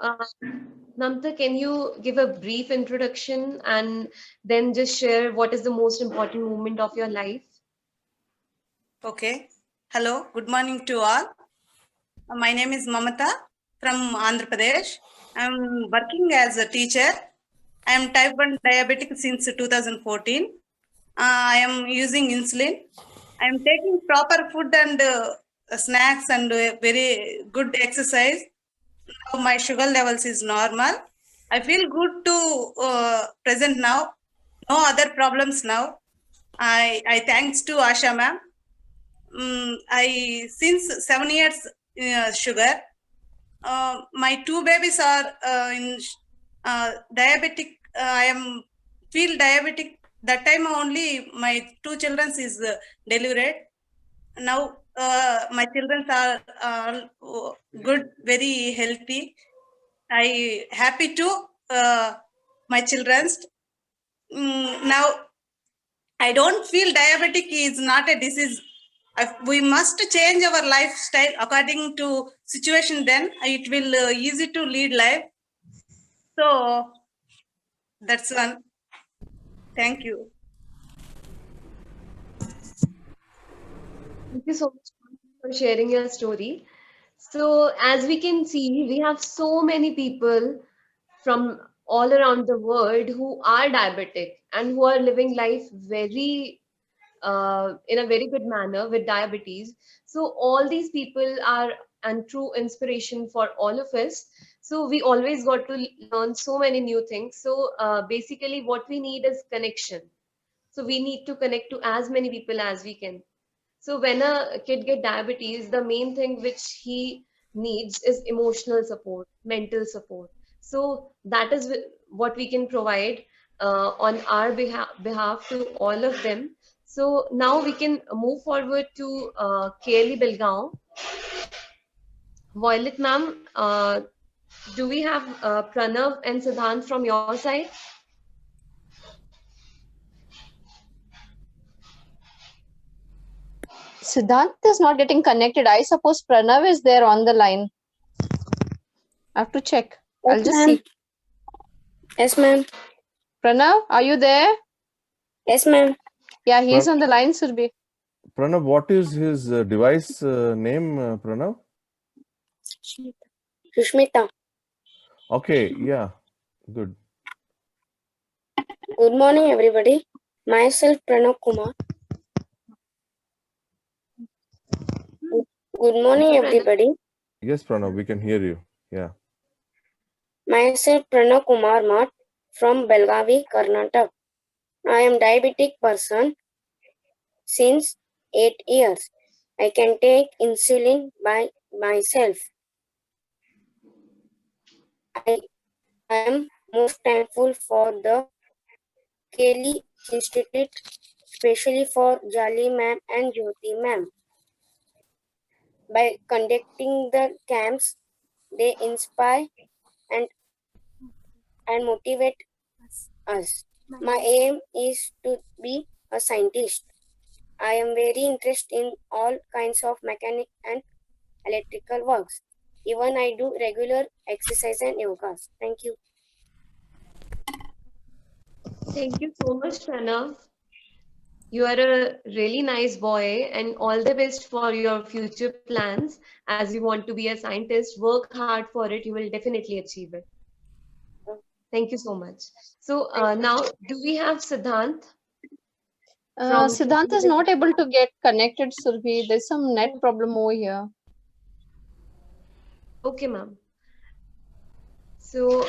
Mamta, can you give a brief introduction and then just share what is the most important moment of your life?
Okay. Hello. Good morning to all. My name is Mamata from Andhra Pradesh. I'm working as a teacher. I am type 1 diabetic since 2014. I am using insulin. I am taking proper food and snacks and very good exercise. Now my sugar levels is normal. I feel good to present now. No other problems now. I thanks to Asha ma'am. I since 7 years sugar. My two babies are in diabetic. I am feel diabetic. That time only my two children is delivered. Now my children are good, very healthy. I happy to my children's. Now I don't feel diabetic is not a disease. We must change our lifestyle according to situation, then it will easy to lead life. So that's one. Thank you.
Thank you so much for sharing your story. So, as we can see, we have so many people from all around the world who are diabetic and who are living life very in a very good manner with diabetes. So all these people are and true inspiration for all of us. So we always got to learn so many new things. So basically what we need is connection. So we need to connect to as many people as we can. So when a kid get diabetes, the main thing which he needs is emotional support, mental support. So that is what we can provide on our behalf to all of them. So now we can move forward to KLE Belgaum. Violet ma'am, do we have Pranav and Siddhant from your side?
Siddhant is not getting connected. I suppose Pranav is there on the line. I have to check. I'll
Yes,
just
ma'am.
see.
Yes, ma'am.
Pranav, are you there?
Yes, ma'am.
Yeah, he's on the line, Surbhi.
Pranav, what is his device name, Pranav?
Sushmita.
Okay, yeah, good.
Good morning, everybody. Myself, Pranav Kumar. Good morning, everybody.
Yes, Pranav, we can hear you. Yeah.
Myself, Pranav Kumar Math from Belgavi, Karnataka. I am diabetic person since 8 years. I can take insulin by myself. I am most thankful for the KLE Institute, especially for Jali ma'am and Jyoti ma'am. By conducting the camps, they inspire and motivate us. My aim is to be a scientist. I am very interested in all kinds of mechanic and electrical works. Even I do regular exercise and yogas. Thank you.
Thank you so much, Pranav. You are a really nice boy, and all the best for your future plans. As you want to be a scientist, work hard for it. You will definitely achieve it. Thank you so much. So now, do we have Siddhant?
Siddhant is not able to get connected, Surbhi. There's some net problem over here.
Okay, ma'am. So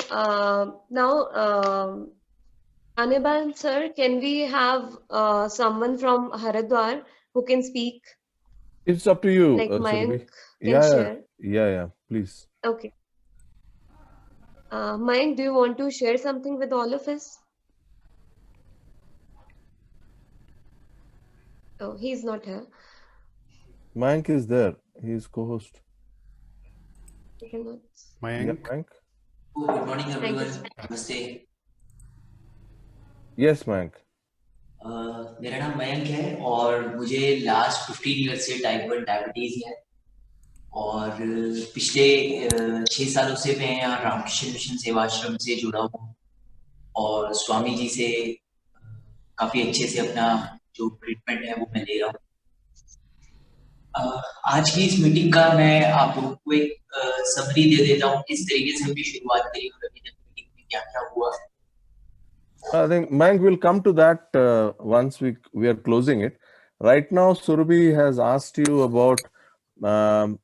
now, Anirban sir, can we have someone from Haridwar who can speak?
It's up to you,
Like Mayank
Surbhi.
can
Yeah,
share.
yeah, please.
Okay. Mayank, do you want to share something with all of us? Oh, he's not here.
Mayank is there. He is co-host.
He cannot.
Yeah,
Mayank.
Mayank.
Oh, good morning,
Thank you.
everyone. Namaste.
Yes, Mayank.
मेरा नाम मयंक है और मुझे last 15 year से type 1 diabetes है और पिछले 6 सालों से मैं यहाँ रामकृष्ण मिशन सेवाश्रम से जुड़ा हूँ और स्वामी जी से काफी अच्छे से अपना जो ट्रीटमेंट है वो मैं ले रहा हूँ। आज की इस मीटिंग का मैं आप लोगों को एक समरी दे देता हूँ किस तरीके से हमने शुरुआत करी और अभी तक मीटिंग में क्या क्या हुआ।
I think Mayank will come to that once we are closing it. Right now, Surabhi has asked you about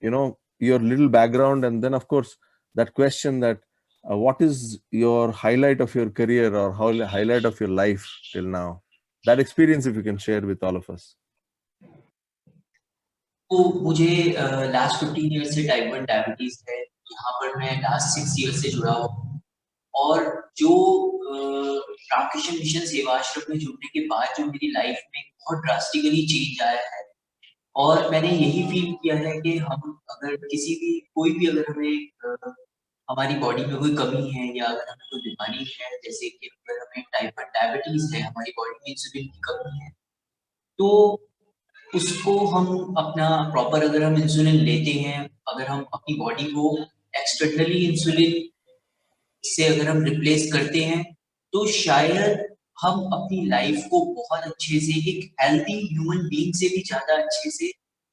your little background, and then of course that question that what is your highlight of your career or highlight of your life till now? That experience, if you can share with all of us.
तो मुझे last 15 year से type 1 diabetes है। यहाँ पर मैं last 6 year से जुड़ा हूँ और जो रामकृष्ण मिशन सेवाश्रम में जुड़ने के बाद जो मेरी लाइफ में बहुत ड्रास्टिकली चेंज आया है और मैंने यही फील किया है कि हम अगर किसी भी कोई भी अगर हमें हमारी बॉडी में कोई कमी है या अगर हमें कोई बीमारी है जैसे कि अगर हमें टाइप 1 डायबिटीज है, हमारी बॉडी में इंसुलिन की कमी है, तो उसको हम अपना प्रॉपर अगर हम इंसुलिन लेते हैं, अगर हम अपनी बॉडी को एक्सटर्नली इंसुलिन से अगर हम रिप्लेस करते हैं तो शायद हम अपनी लाइफ को बहुत अच्छे से एक हेल्थी ह्यूमन बीइंग से भी ज्यादा अच्छे से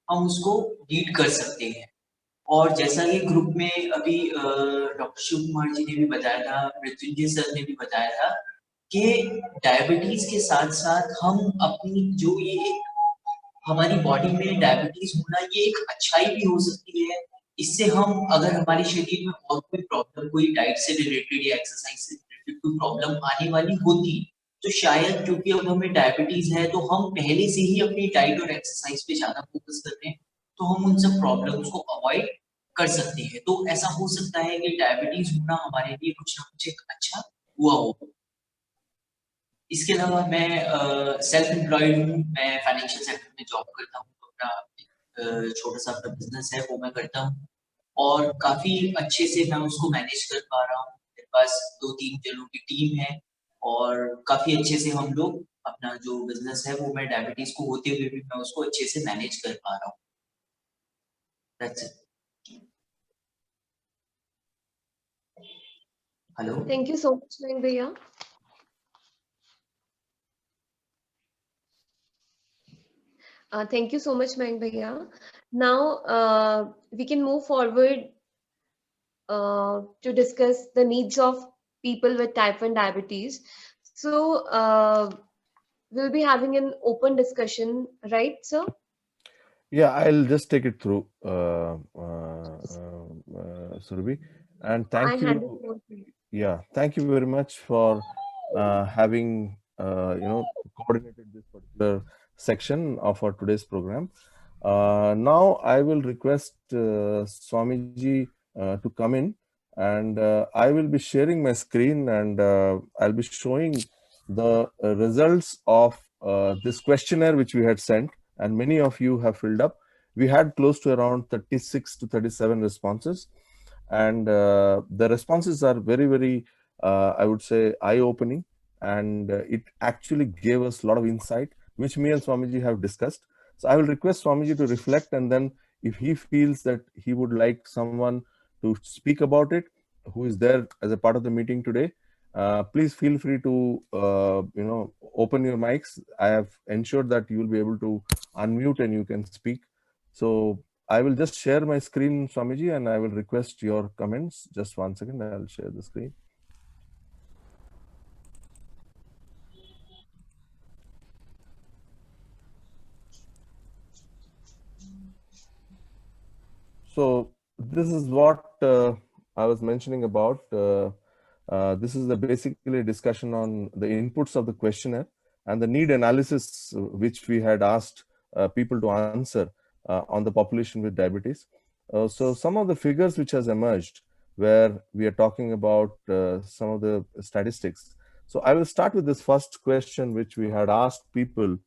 हम उसको लीड कर सकते हैं। और जैसा कि ग्रुप में अभी डॉक्टर शिव कुमार जी ने भी बताया था, मृत्युंजय सर ने भी बताया था कि डायबिटीज के साथ साथ हम अपनी जो ये हमारी बॉडी में डायबिटीज होना ये एक अच्छाई भी हो सकती है। इससे हम अगर हमारे शरीर में और कोई प्रॉब्लम, कोई डाइट से रिलेटेड या एक्सरसाइज से रिलेटेड कोई प्रॉब्लम आने वाली होती तो शायद क्योंकि अब हमें डायबिटीज है तो हम पहले से ही अपनी डाइट और एक्सरसाइज पे ज्यादा फोकस करते हैं तो हम उन सब प्रॉब्लम्स को अवॉइड कर सकते हैं। तो ऐसा हो सकता है कि डायबिटीज होना हमारे लिए कुछ ना कुछ एक अच्छा हुआ हो। इसके अलावा मैं सेल्फ एम्प्लॉयड हूँ, मैं फाइनेंशियल सेक्टर में जॉब करता हूँ, अपना छोटा सा अपना बिजनेस है वो मैं करता हूँ और काफी अच्छे से मैं उसको मैनेज कर पा रहा हूँ। मेरे पास 2-3 जनों की टीम है और काफी अच्छे से हम लोग अपना जो बिजनेस है वो मैं डायबिटीज को होते हुए भी मैं उसको अच्छे से मैनेज कर पा रहा हूँ। That's it. Hello.
Thank you so much, Mayank Bhaiya. Thank you so much, Mayank Bhaiya. Now we can move forward to discuss the needs of people with type 1 diabetes. So we'll be having an open discussion, right, sir?
Yeah, I'll just take it through, Surabhi. And thank you. Yeah, thank you very much for having coordinated this particular section of our today's program. Now I will request Swamiji to come in, and I will be sharing my screen, and I'll be showing the results of this questionnaire which we had sent, and many of you have filled up. We had close to around 36 to 37 responses, and the responses are very, very, I would say, eye-opening, and it actually gave us a lot of insight, which me and Swamiji have discussed. So I will request Swamiji to reflect, and then if he feels that he would like someone to speak about it, who is there as a part of the meeting today, please feel free to open your mics. I have ensured that you will be able to unmute and you can speak. So I will just share my screen, Swamiji, and I will request your comments. Just 1 second, I'll share the screen. So this is what I was mentioning about. This is basically a discussion on the inputs of the questionnaire and the need analysis which we had asked people to answer on the population with diabetes. So some of the figures which has emerged. where we are talking about some of the statistics. So I will start with this first question, which we had asked people,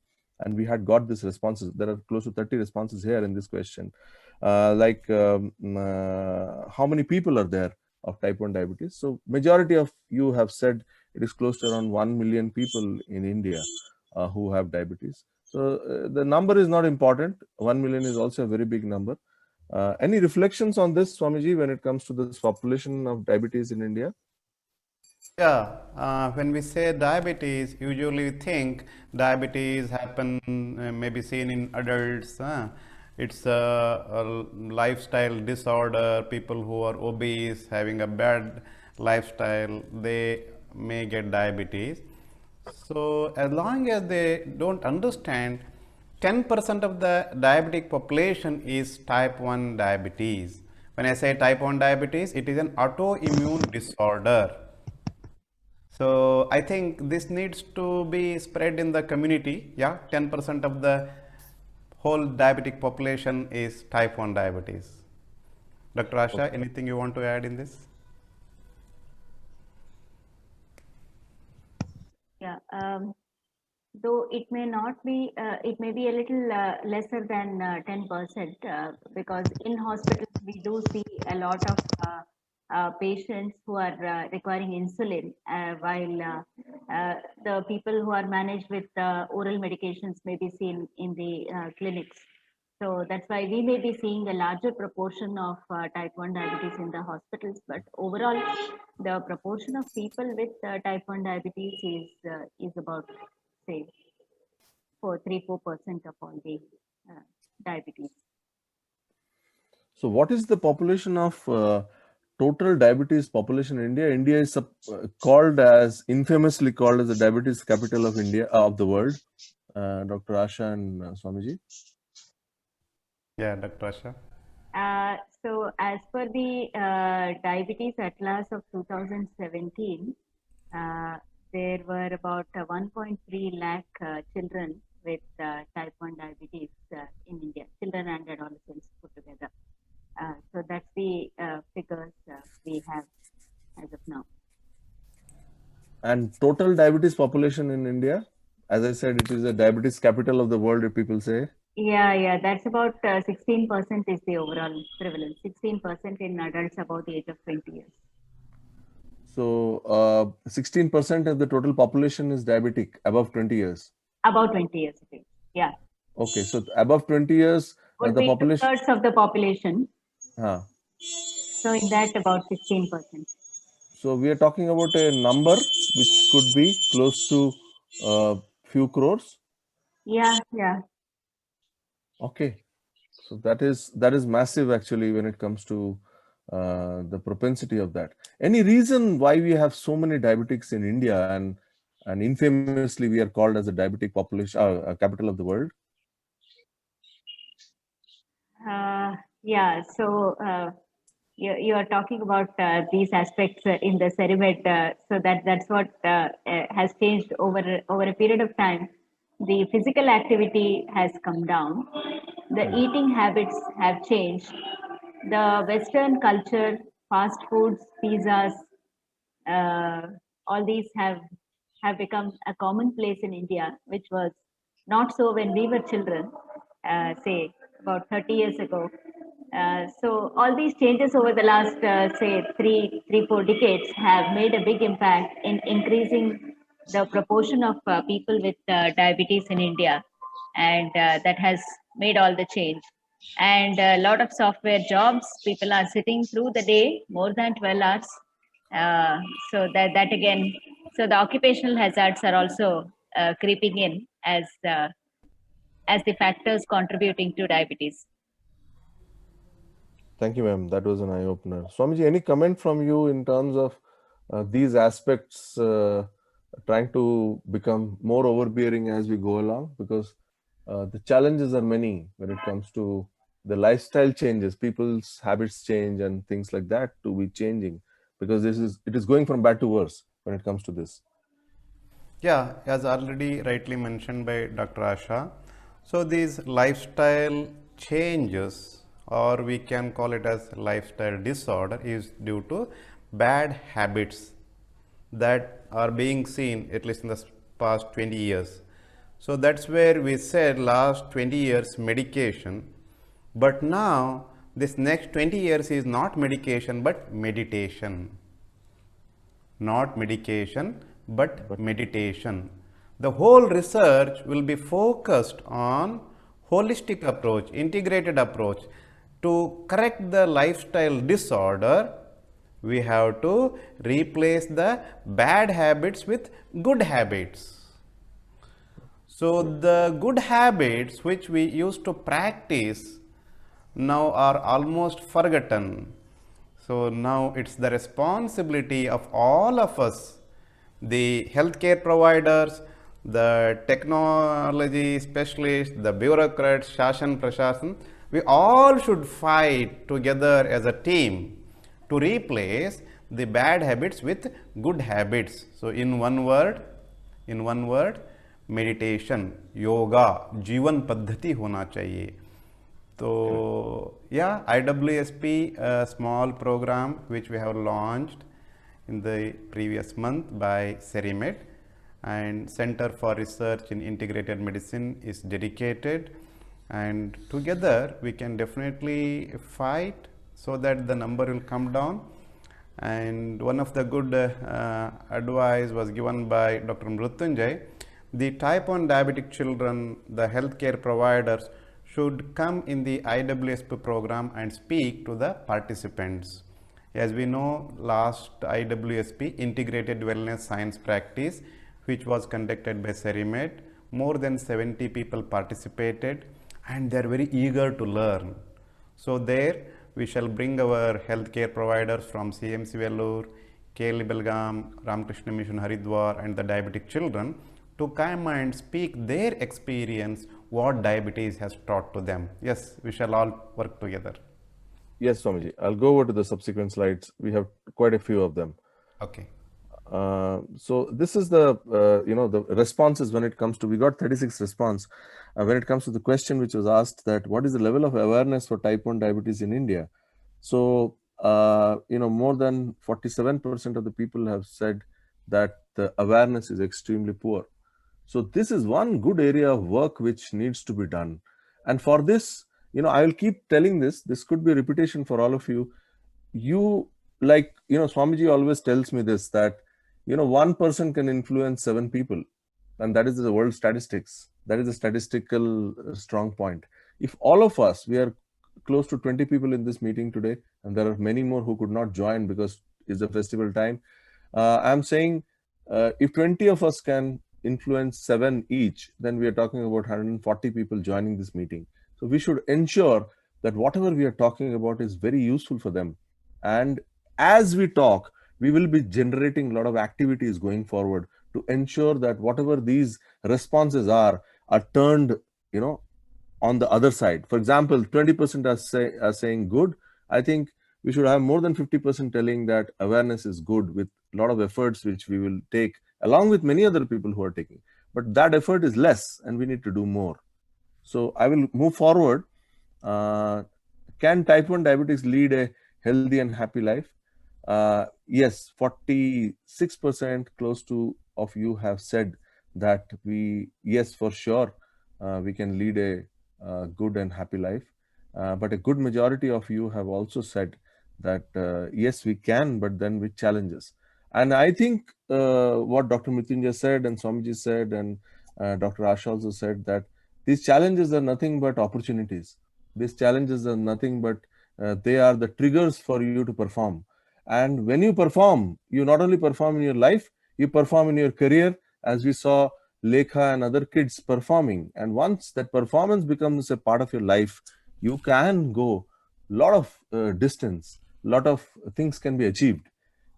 and we had got these responses. There are close to 30 responses here in this question. How many people are there of type 1 diabetes? So majority of you have said it is close to around 1 million people in India who have diabetes. So the number is not important. 1 million is also a very big number. Any reflections on this, Swamiji, when it comes to this population of diabetes in India?
Yeah, when we say diabetes, usually we think diabetes happen maybe seen in adults. It's a lifestyle disorder. People who are obese, having a bad lifestyle, they may get diabetes. So as long as they don't understand, 10% of the diabetic population is type 1 diabetes. When I say type 1 diabetes, it is an autoimmune disorder. So I think this needs to be spread in the community. Yeah, 10% of the whole diabetic population is type 1 diabetes. Dr. Asha, anything you want to add in this?
Yeah, though it may not be, it may be a little lesser than 10%, because in hospitals we do see a lot of patients who are requiring insulin, while the people who are managed with oral medications may be seen in the clinics. So that's why we may be seeing a larger proportion of type 1 diabetes in the hospitals, but overall, the proportion of people with type 1 diabetes is about, say, 3-4% of all the diabetes.
So what is the population of total diabetes population in India? India is infamously called as the diabetes capital of India, of the world. Dr. Asha and Swamiji.
Yeah, Dr. Asha.
So as per the Diabetes Atlas of 2017, there were about 1.3 lakh children with type 1 diabetes in India, children and adolescents put together. So that's the figures we have as of now.
And total diabetes population in India, as I said, it is the diabetes capital of the world, if people say.
Yeah, that's about 16% is the overall prevalence, 16% in adults above the age of 20 years.
So 16% of the total population is diabetic above 20 years.
Above 20 years, yeah.
Okay, so above 20 years,
would
the
be
population.
2/3 of the population. So in that, about 16%.
So we are talking about a number which could be close to few crores.
Yeah.
Okay, so that is massive actually when it comes to the propensity of that. Any reason why we have so many diabetics in India, and infamously we are called as a diabetic population capital of the world?
Yeah, so you are talking about these aspects in the CEREMED, so that's what has changed over a period of time. The physical activity has come down. The eating habits have changed. The Western culture, fast foods, pizzas, all these have become a commonplace in India, which was not so when we were children, say about 30 years ago. So all these changes over the last, say, three, 4 decades have made a big impact in increasing the proportion of people with diabetes in India. And that has made all the change. And a lot of software jobs, people are sitting through the day, more than 12 hours. So that again, so the occupational hazards are also creeping in as the factors contributing to diabetes.
Thank you, ma'am. That was an eye-opener. Swamiji, any comment from you in terms of these aspects trying to become more overbearing as we go along? Because the challenges are many when it comes to the lifestyle changes, people's habits change and things like that to be changing, because it is going from bad to worse when it comes to this.
Yeah, as already rightly mentioned by Dr. Asha, so these lifestyle changes or we can call it as lifestyle disorder, is due to bad habits that are being seen at least in the past 20 years. So that's where we said last 20 years medication, but now this next 20 years is not medication but meditation. Not medication but meditation. The whole research will be focused on holistic approach, integrated approach. To correct the lifestyle disorder, we have to replace the bad habits with good habits. So the good habits which we used to practice now are almost forgotten. So now it's the responsibility of all of us, the healthcare providers, the technology specialists, the bureaucrats, Shashan, Prashasan, we all should fight together as a team to replace the bad habits with good habits. So in one word, meditation, yoga, जीवन पद्धति होना चाहिए. So yeah, IWSP, a small program which we have launched in the previous month by Cerimed, and Center for Research in Integrated Medicine is dedicated, and together we can definitely fight so that the number will come down. And one of the good advice was given by Dr. Mrutyunjay. The type 1 diabetic children, the healthcare providers should come in the IWSP program and speak to the participants. As we know, last IWSP, Integrated Wellness Science Practice, which was conducted by Cerimed, more than 70 people participated, and they are very eager to learn. So there we shall bring our healthcare providers from CMC Vellore, KL Belgaum, Ramakrishna Mission Haridwar, and the diabetic children to come and speak their experience, what diabetes has taught to them. Yes, we shall all work together.
Yes, Swamiji. I'll go over to the subsequent slides. We have quite a few of them.
Okay.
So this is the, the responses when it comes to, we got 36 response. When it comes to the question which was asked that what is the level of awareness for type 1 diabetes in India? So, more than 47% of the people have said that the awareness is extremely poor. So this is one good area of work which needs to be done. And for this, I will keep telling this could be a repetition for all of you. Swamiji always tells me this, that, one person can influence 7 people. And that is the world statistics. That is a statistical strong point. If all of us, we are close to 20 people in this meeting today, and there are many more who could not join because it's a festival time. I'm saying if 20 of us can influence 7 each, then we are talking about 140 people joining this meeting. So we should ensure that whatever we are talking about is very useful for them. And as we talk, we will be generating a lot of activities going forward to ensure that whatever these responses are turned, on the other side. For example, 20% are saying good. I think we should have more than 50% telling that awareness is good, with a lot of efforts which we will take along with many other people who are taking. But that effort is less and we need to do more. So I will move forward. Can type 1 diabetics lead a healthy and happy life? Yes, 46% close to of you have said that yes, for sure, we can lead a good and happy life. But a good majority of you have also said that yes, we can, but then with challenges. And I think what Dr. Mrutyunjay said and Swamiji said and Dr. Asha also said, that these challenges are nothing but opportunities. These challenges are nothing but they are the triggers for you to perform. And when you perform, you not only perform in your life, you perform in your career, as we saw Lekha and other kids performing. And once that performance becomes a part of your life, you can go a lot of distance, a lot of things can be achieved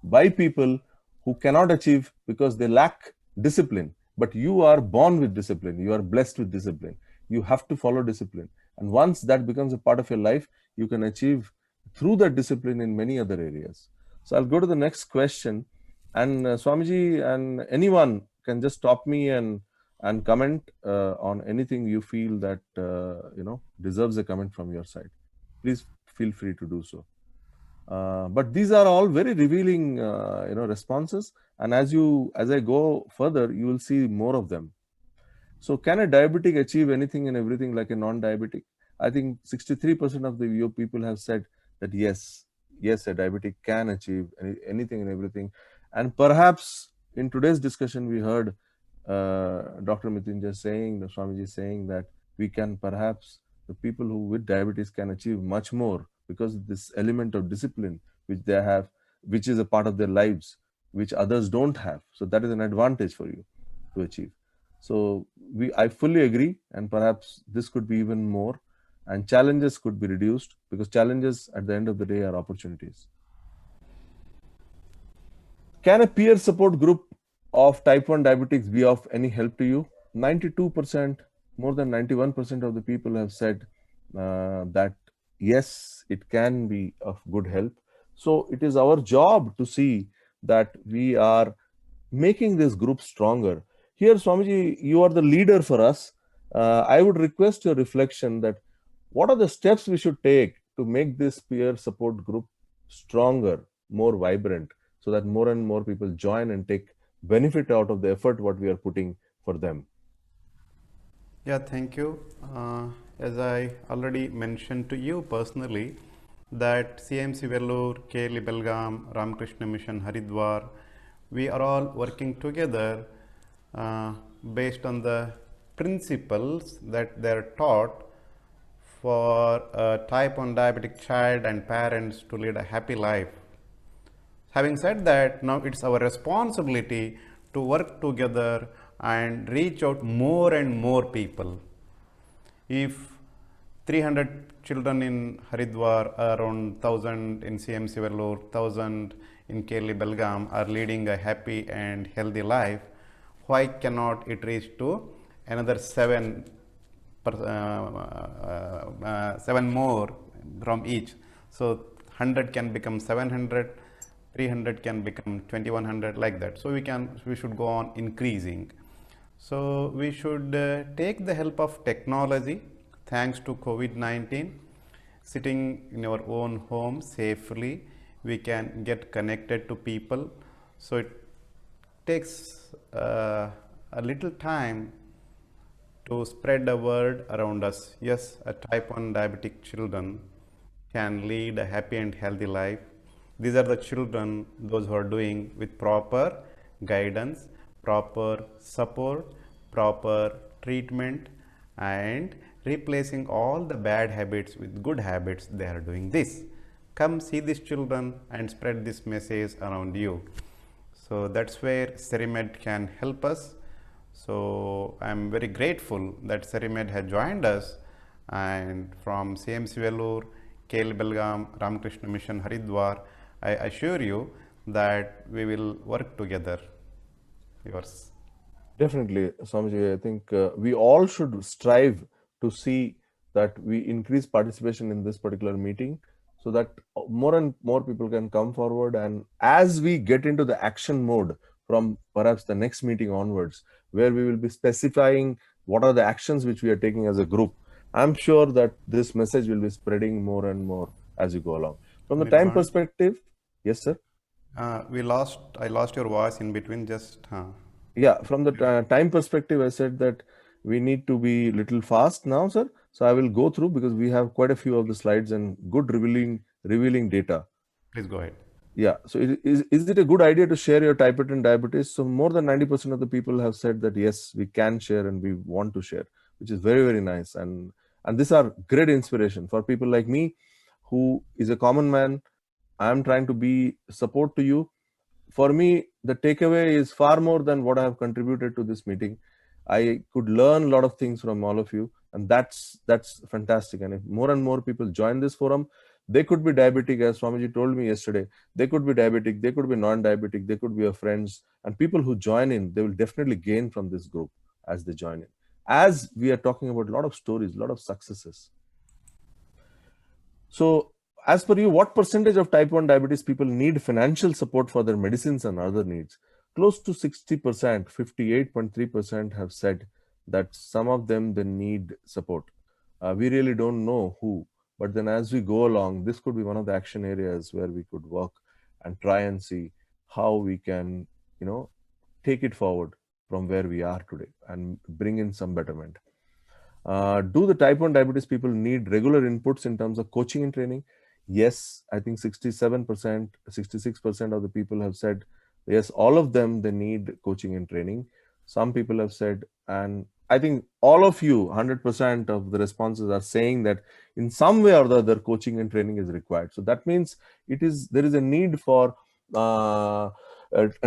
by people who cannot achieve because they lack discipline. But you are born with discipline. You are blessed with discipline. You have to follow discipline. And once that becomes a part of your life, you can achieve through that discipline in many other areas. So I'll go to the next question. And Swamiji and anyone can just stop me and comment on anything you feel that, deserves a comment from your side. please feel free to do so. But these are all very revealing, responses. And as I go further, you will see more of them. So can a diabetic achieve anything and everything like a non-diabetic? I think 63% of the people have said that yes, a diabetic can achieve anything and everything. And perhaps in today's discussion, we heard Dr. Mrityunjay saying, the Swamiji saying that we can perhaps, the people who with diabetes can achieve much more because of this element of discipline which they have, which is a part of their lives, which others don't have. So that is an advantage for you to achieve. So I fully agree, and perhaps this could be even more, and challenges could be reduced, because challenges at the end of the day are opportunities. Can a peer support group of type 1 diabetics be of any help to you? 92%, more than 91% of the people have said that yes, it can be of good help. So it is our job to see that we are making this group stronger. Here, Swamiji, you are the leader for us. I would request your reflection that what are the steps we should take to make this peer support group stronger, more vibrant, so that more and more people join and take benefit out of the effort what we are putting for them.
Yeah, thank you. As I already mentioned to you personally, that CMC Vellore, KLE Belgaum, Ramakrishna Mission Haridwar, we are all working together based on the principles that they are taught for a type 1 diabetic child and parents to lead a happy life. Having said that, now it's our responsibility to work together and reach out more and more people. If 300 children in Haridwar, around 1000 in CMC Vellore, 1000 in KLE Belgaum are leading a happy and healthy life, why cannot it reach to another 7 more from each? So 100 can become 700, 300 can become 2100, like that. So we should go on increasing. So we should take the help of technology. Thanks to COVID-19, sitting in our own home safely, we can get connected to people. So it takes a little time to spread the word around us. Yes, a type 1 diabetic children can lead a happy and healthy life. These are the children, those who are doing with proper guidance, proper support, proper treatment, and replacing all the bad habits with good habits. They are doing this. Come see these children and spread this message around you. So that's where Cerimed can help us. So I'm very grateful that Cerimed has joined us, and from CMC Vellore, KLE Belgaum, Ramakrishna Mission Haridwar, I assure you that we will work together. Yours.
Definitely, Swamiji. I think we all should strive to see that we increase participation in this particular meeting, so that more and more people can come forward. And as we get into the action mode from perhaps the next meeting onwards, where we will be specifying what are the actions which we are taking as a group, I'm sure that this message will be spreading more and more as you go along. From the time perspective, yes, sir.
I lost your voice in between.
Yeah, from the time perspective, I said that we need to be little fast now, sir. So I will go through, because we have quite a few of the slides and good revealing data.
Please go ahead.
Yeah. So is it a good idea to share your type 1 diabetes? So more than 90% of the people have said that yes, we can share and we want to share, which is very, very nice. And these are great inspiration for people like me, who is a common man. I'm trying to be support to you. For me, the takeaway is far more than what I have contributed to this meeting. I could learn a lot of things from all of you, and that's fantastic. And if more and more people join this forum, they could be diabetic, as Swamiji told me yesterday. They could be diabetic, they could be non-diabetic, they could be your friends. And people who join in, they will definitely gain from this group as they join in. As we are talking about a lot of stories, a lot of successes. So, as per you, what percentage of type 1 diabetes people need financial support for their medicines and other needs? Close to 60%, 58.3% have said that some of them they need support. We really don't know who, But then as we go along, this could be one of the action areas where we could work and try and see how we can, take it forward from where we are today and bring in some betterment. Do the type 1 diabetes people need regular inputs in terms of coaching and training? Yes, I think 67%, 66% of the people have said, yes, all of them, they need coaching and training. Some people have said, and I think all of you, 100% of the responses are saying that in some way or the other, coaching and training is required. So that means there is a need for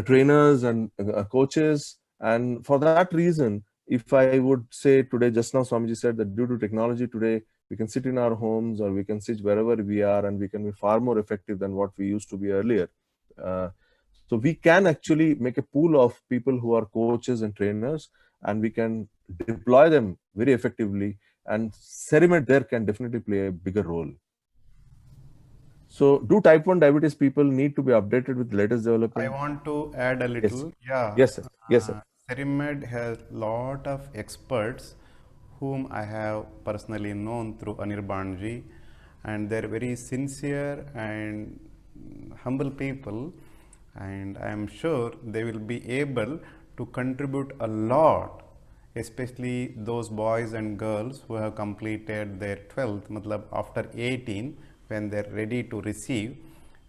trainers and coaches. And for that reason, if I would say today, just now Swamiji said that due to technology today, we can sit in our homes or we can sit wherever we are and we can be far more effective than what we used to be earlier. So we can actually make a pool of people who are coaches and trainers, and we can deploy them very effectively, and Cerimed there can definitely play a bigger role. So do type 1 diabetes people need to be updated with latest development?
I want to add a little.
Yes.
Yeah.
Yes, sir. Yes, sir.
Cerimed has lot of experts whom I have personally known through Anirbanji, and they're very sincere and humble people, and I am sure they will be able to contribute a lot, especially those boys and girls who have completed their 12th, matlab after 18, when they're ready to receive.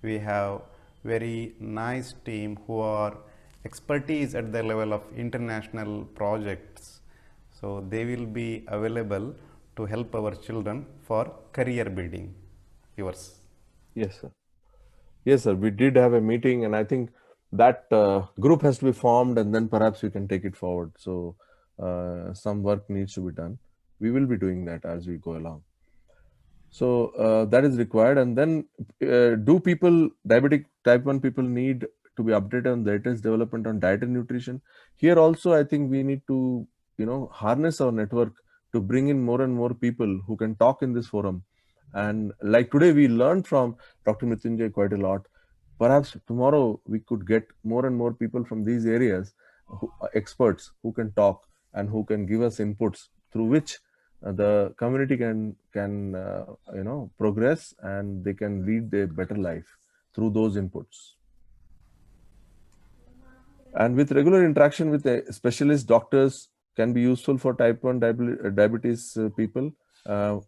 We have very nice team who are expertise at the level of international projects, so they will be available to help our children for career building. Yours.
Yes, sir. Yes, sir. We did have a meeting, and I think that group has to be formed, and then perhaps we can take it forward. So some work needs to be done. We will be doing that as we go along. So that is required. And then do diabetic type 1 people need to be updated on the latest development on diet and nutrition? Here also, I think we need to, harness our network to bring in more and more people who can talk in this forum. And like today, we learned from Dr. Mrityunjay quite a lot. Perhaps tomorrow we could get more and more people from these areas, experts who can talk and who can give us inputs through which the community can progress, and they can lead a better life through those inputs. And with regular interaction with a specialist doctors can be useful for type 1 diabetes people. A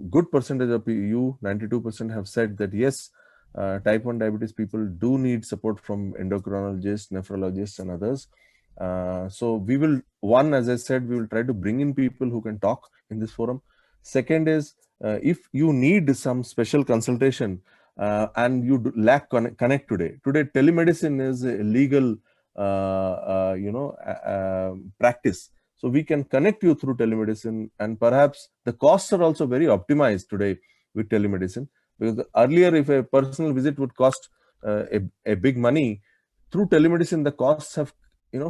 good percentage of you, 92%, have said that yes, type 1 diabetes people do need support from endocrinologists, nephrologists, and others. So we will, as I said, we will try to bring in people who can talk in this forum. Second is, if you need some special consultation and you lack connect today telemedicine is a legal practice. So we can connect you through telemedicine, and perhaps the costs are also very optimized today with telemedicine, because earlier if a personal visit would cost a big money, through telemedicine the costs have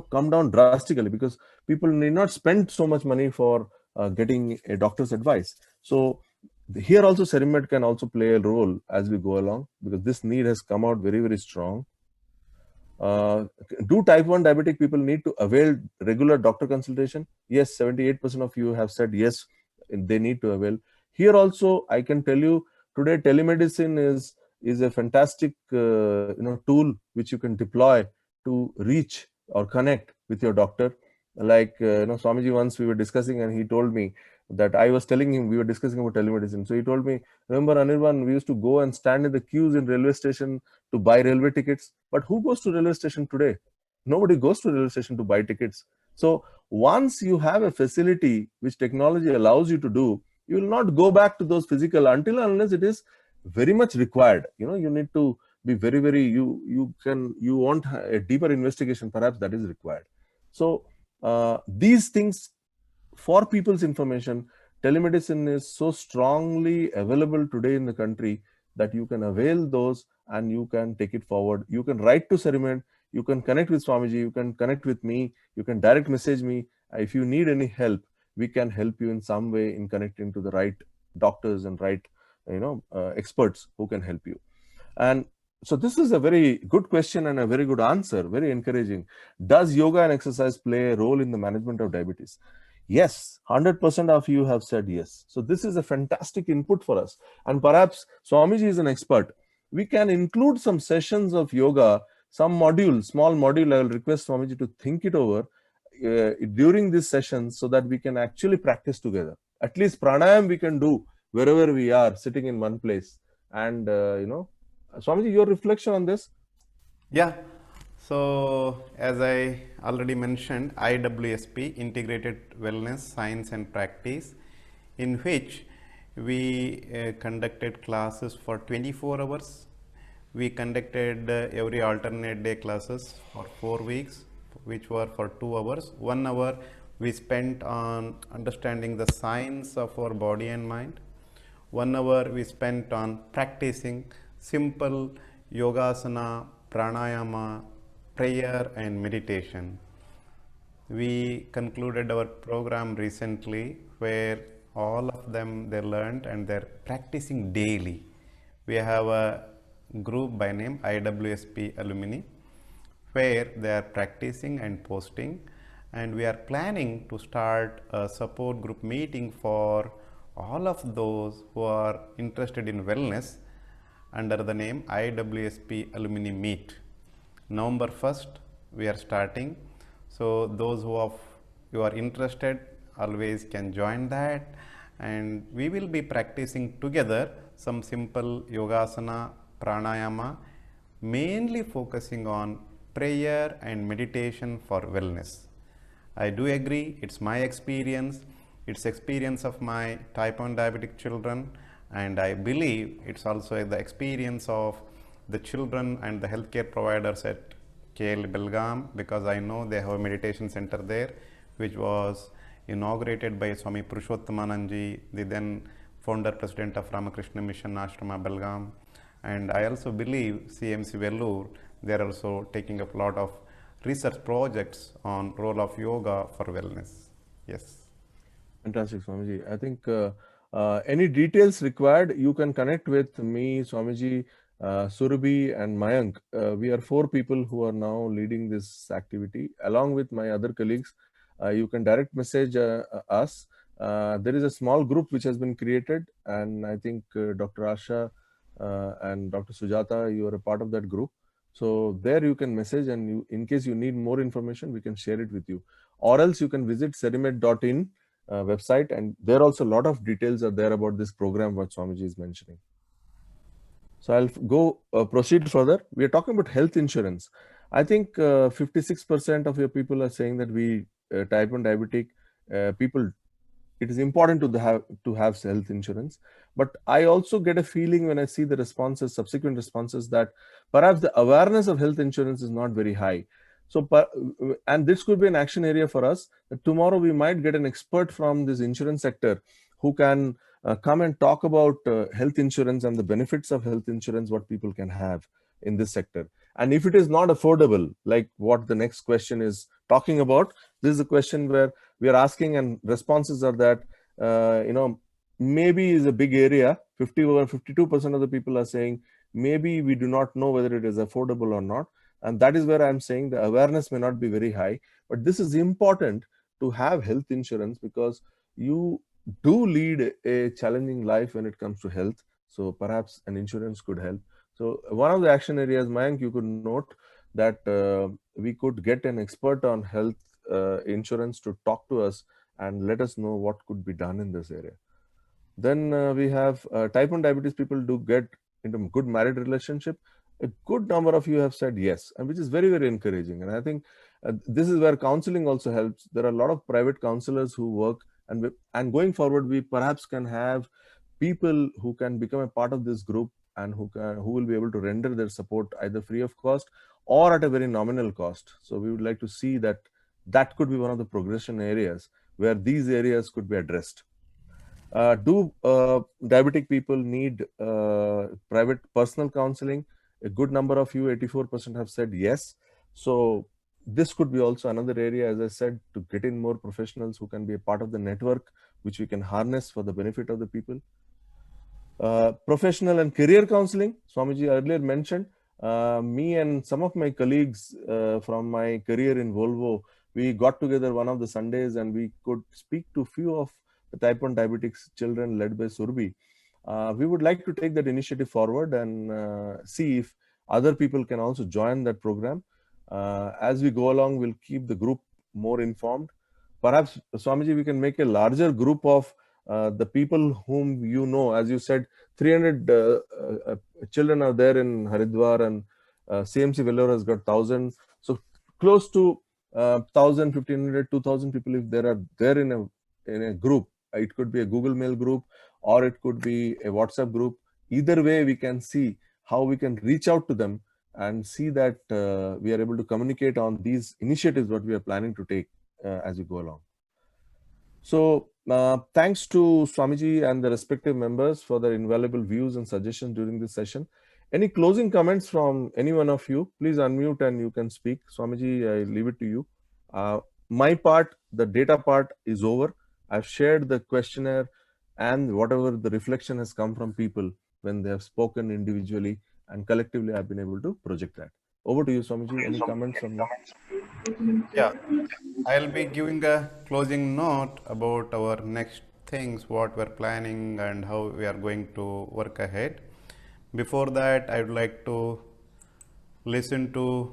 come down drastically, because people need not spend so much money for getting a doctor's advice. So here also Cerimed can also play a role as we go along, because this need has come out very, very strong. Do type 1 diabetic people need to avail regular doctor consultation? Yes, 78% of you have said yes, they need to avail. Here also, I can tell you today, telemedicine is a fantastic tool which you can deploy to reach or connect with your doctor. Like Swamiji, once we were discussing, and he told me that I was telling him we were discussing about telemedicine. So he told me, remember Anirban, we used to go and stand in the queues in railway station to buy railway tickets. But who goes to railway station today? Nobody goes to railway station to buy tickets. So once you have a facility which technology allows you to do, you will not go back to those physical until unless it is very much required. You need to be very, very, you want a deeper investigation, perhaps that is required. So these things, for people's information, telemedicine is so strongly available today in the country that you can avail those and you can take it forward. You can write to Cerimed, you can connect with Swamiji, you can connect with me, you can direct message me. If you need any help, we can help you in some way in connecting to the right doctors and right experts who can help you. And so this is a very good question and a very good answer, very encouraging. Does yoga and exercise play a role in the management of diabetes? Yes, 100% of you have said yes. So this is a fantastic input for us. And perhaps Swamiji is an expert. We can include some sessions of yoga, some module, small module. I will request Swamiji to think it over during this session so that we can actually practice together. At least pranayam we can do wherever we are sitting in one place. And, Swamiji, your reflection on this?
Yeah. So, as I already mentioned, IWSP, Integrated Wellness, Science and Practice, in which we conducted classes for 24 hours. We conducted every alternate day classes for 4 weeks, which were for 2 hours. 1 hour we spent on understanding the science of our body and mind. 1 hour we spent on practicing simple yogasana, pranayama, prayer and meditation. We concluded our program recently where all of them they learned and they're practicing daily. We have a group by name IWSP Alumni where they are practicing and posting, and we are planning to start a support group meeting for all of those who are interested in wellness under the name IWSP Alumni Meet. November 1st we are starting, so those who are interested always can join that, and we will be practicing together some simple yogasana, pranayama, mainly focusing on prayer and meditation for wellness. I do agree, it's my experience, it's experience of my type 1 diabetic children, and I believe it's also the experience of the children and the healthcare providers at KL Belgaum, because I know they have a meditation center there, which was inaugurated by Swami Purushothamananji, the then founder president of Ramakrishna Mission Ashrama Belgaum. And I also believe CMC Vellore, they are also taking up a lot of research projects on role of yoga for wellness. Yes.
Fantastic, Swamiji. I think any details required, you can connect with me, Swamiji, Surabhi and Mayank. We are 4 people who are now leading this activity. Along with my other colleagues, you can direct message us. There is a small group which has been created, and I think Dr. Asha and Dr. Sujata, you are a part of that group. So there you can message, and you, in case you need more information, we can share it with you. Or else you can visit serimed.in website, and there also a lot of details are there about this program what Swamiji is mentioning. So I'll go proceed further. We are talking about health insurance. I think 56% of your people are saying that we type 1 diabetic people, it is important to have health insurance. But I also get a feeling when I see the responses, subsequent responses, that perhaps the awareness of health insurance is not very high. So, and this could be an action area for us. That tomorrow we might get an expert from this insurance sector who can come and talk about health insurance and the benefits of health insurance, what people can have in this sector. And if it is not affordable, like what the next question is talking about, this is a question where we are asking, and responses are that, maybe is a big area. 52% of the people are saying, maybe we do not know whether it is affordable or not. And that is where I'm saying the awareness may not be very high, but this is important to have health insurance, because you do lead a challenging life when it comes to health. So perhaps an insurance could help. So one of the action areas, Mayank, you could note that we could get an expert on health insurance to talk to us and let us know what could be done in this area. Then we have type 1 diabetes people do get into good married relationship. A good number of you have said yes, and which is very, very encouraging. And I think this is where counseling also helps. There are a lot of private counselors who work, and going forward, we perhaps can have people who can become a part of this group and who will be able to render their support either free of cost or at a very nominal cost. So we would like to see that could be one of the progression areas where these areas could be addressed. Do diabetic people need private personal counseling? A good number of you, 84%, have said yes. So this could be also another area, as I said, to get in more professionals who can be a part of the network, which we can harness for the benefit of the people. Professional and career counseling, Swamiji earlier mentioned. Me and some of my colleagues from my career in Volvo, we got together one of the Sundays and we could speak to few of the type 1 diabetics children led by Surbi. We would like to take that initiative forward and see if other people can also join that program. As we go along, we'll keep the group more informed. Perhaps, Swamiji, we can make a larger group of the people whom you know. As you said, 300 children are there in Haridwar, and CMC Vellore has got 1,000. So close to 1,000, 1,500, 2,000 people, if there are there in a group. It could be a Google Mail group, or it could be a WhatsApp group. Either way, we can see how we can reach out to them and see that we are able to communicate on these initiatives what we are planning to take as we go along. So thanks to Swamiji and the respective members for their invaluable views and suggestions during this session. Any closing comments from any one of you? Please unmute and you can speak. Swamiji, I leave it to you. My part, the data part, is over. I've shared the questionnaire and whatever the reflection has come from people when they have spoken individually and collectively, I've been able to project that. Over to you, Swamiji. Any comments from you?
Yeah, I'll be giving a closing note about our next things, what we're planning and how we are going to work ahead. Before that, I would like to listen to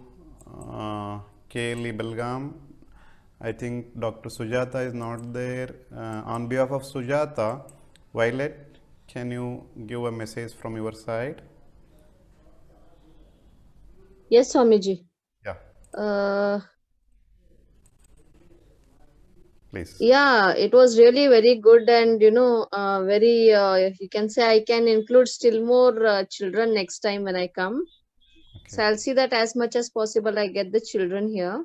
KLE Belgaum. I think Dr. Sujata is not there. On behalf of Sujata, Violet, can you give a message from your side?
Yes, Swamiji.
Yeah. Please.
Yeah, it was really very good, and very you can say I can include still more children next time when I come. So I'll see that as much as possible I get the children here.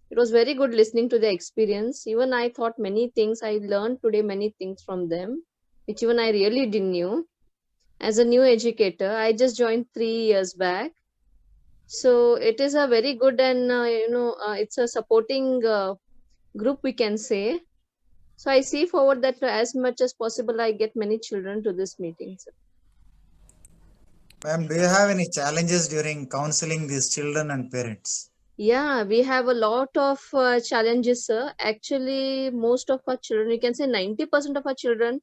It was very good listening to the experience. Even I thought many things. I learned today many things from them, which even I really didn't knew. As a new educator, I just joined 3 years back. So it is a very good and it's a supporting group, we can say. So I see forward that as much as possible I get many children to this meeting.
Ma'am, do you have any challenges during counseling these children and parents?
Yeah, we have a lot of challenges, sir. Actually, most of our children, you can say 90% of our children,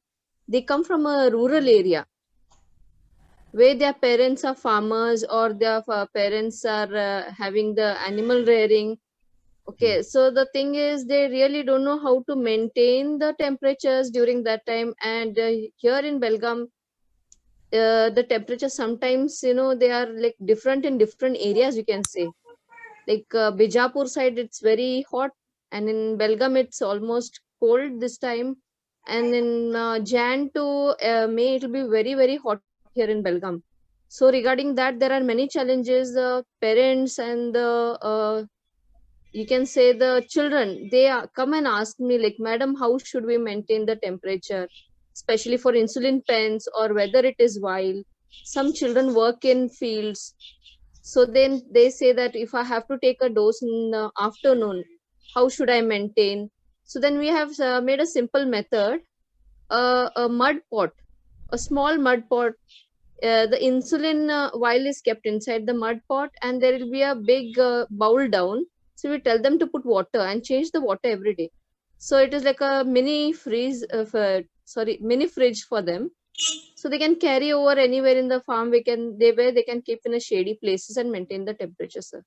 they come from a rural area where their parents are farmers or their parents are having the animal rearing. Okay, so the thing is they really don't know how to maintain the temperatures during that time. And here in Belgaum, the temperature sometimes, they are like different in different areas, you can say. Like Bijapur side, it's very hot, and in Belgaum, it's almost cold this time. And in Jan to May, it will be very, very hot here in Belgaum. So regarding that, there are many challenges. The parents and the you can say the children, they come and ask me like, Madam, how should we maintain the temperature, especially for insulin pens or whether it is wild. Some children work in fields. So then they say that if I have to take a dose in the afternoon, how should I maintain? So then we have made a simple method, a mud pot, a small mud pot. The insulin vial is kept inside the mud pot, and there will be a big bowl down. So we tell them to put water and change the water every day. So it is like a mini mini fridge for them. So they can carry over anywhere in the farm. Where they can keep in a shady places and maintain the temperature, sir.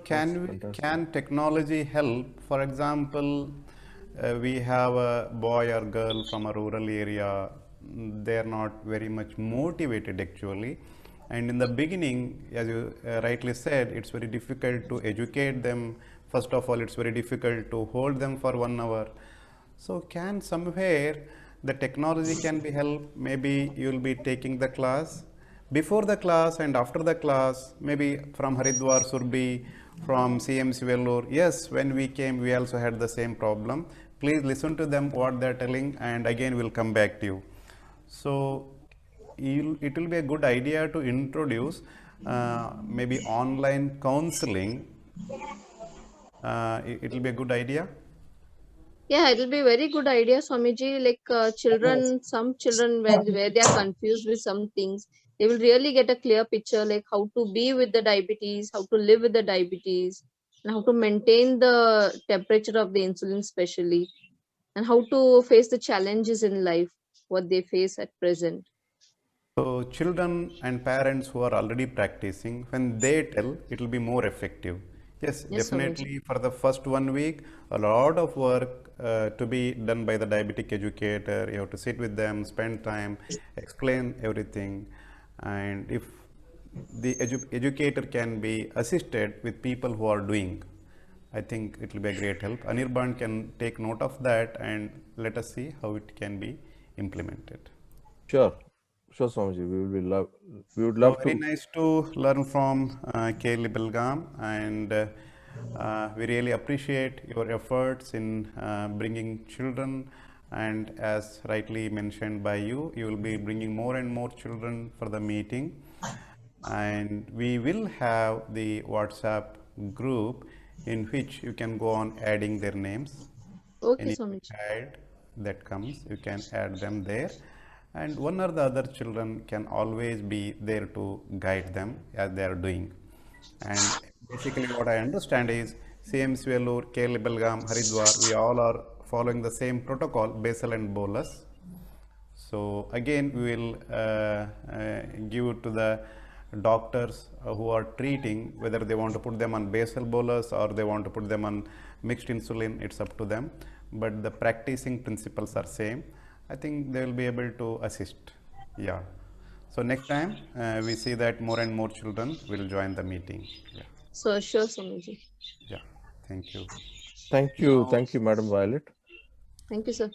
Can technology help? For example, we have a boy or girl from a rural area. They are not very much motivated actually. And in the beginning, as you rightly said, it's very difficult to educate them. First of all, it's very difficult to hold them for 1 hour. So can somewhere the technology can be help? Maybe you'll be taking the class. Before the class and after the class, maybe from Haridwar, Surbi, from CMC Vellore. Yes, when we came, we also had the same problem. Please listen to them, what they're telling, and again we'll come back to you. So it will be a good idea to introduce maybe online counseling. It will be a good idea.
Yeah, it will be a very good idea, Swamiji. Like children, some children, where they are confused with some things, they will really get a clear picture, like how to be with the diabetes, how to live with the diabetes, and how to maintain the temperature of the insulin especially, and how to face the challenges in life, what they face at present.
So children and parents who are already practicing, when they tell, it will be more effective. Yes,
Yes,
definitely for the first 1 week, a lot of work to be done by the diabetic educator. You have to sit with them, spend time, explain everything. And if the educator can be assisted with people who are doing, I think it will be a great help. Anirban can take note of that and let us see how it can be implemented.
Sure, sure, Swamiji. We would
So
love
very
to.
nice to learn from Kelly Belgam, and we really appreciate your efforts in bringing children. And as rightly mentioned by you, you will be bringing more and more children for the meeting. And we will have the WhatsApp group in which you can go on adding their names.
Okay,
Any
Swamiji.
child that comes, you can add them there, and one or the other children can always be there to guide them as they are doing. And basically what I understand is CMC Vellore, KL Belgaum, Haridwar, we all are following the same protocol, basal and bolus. So again, we will give it to the doctors who are treating, whether they want to put them on basal bolus or they want to put them on mixed insulin, it's up to them. But the practicing principles are same. I think they will be able to assist. Yeah. So next time we see that more and more children will join the meeting. Yeah.
So sure, Swamiji.
Yeah. Thank you.
Thank you, Madam Violet.
Thank you, sir.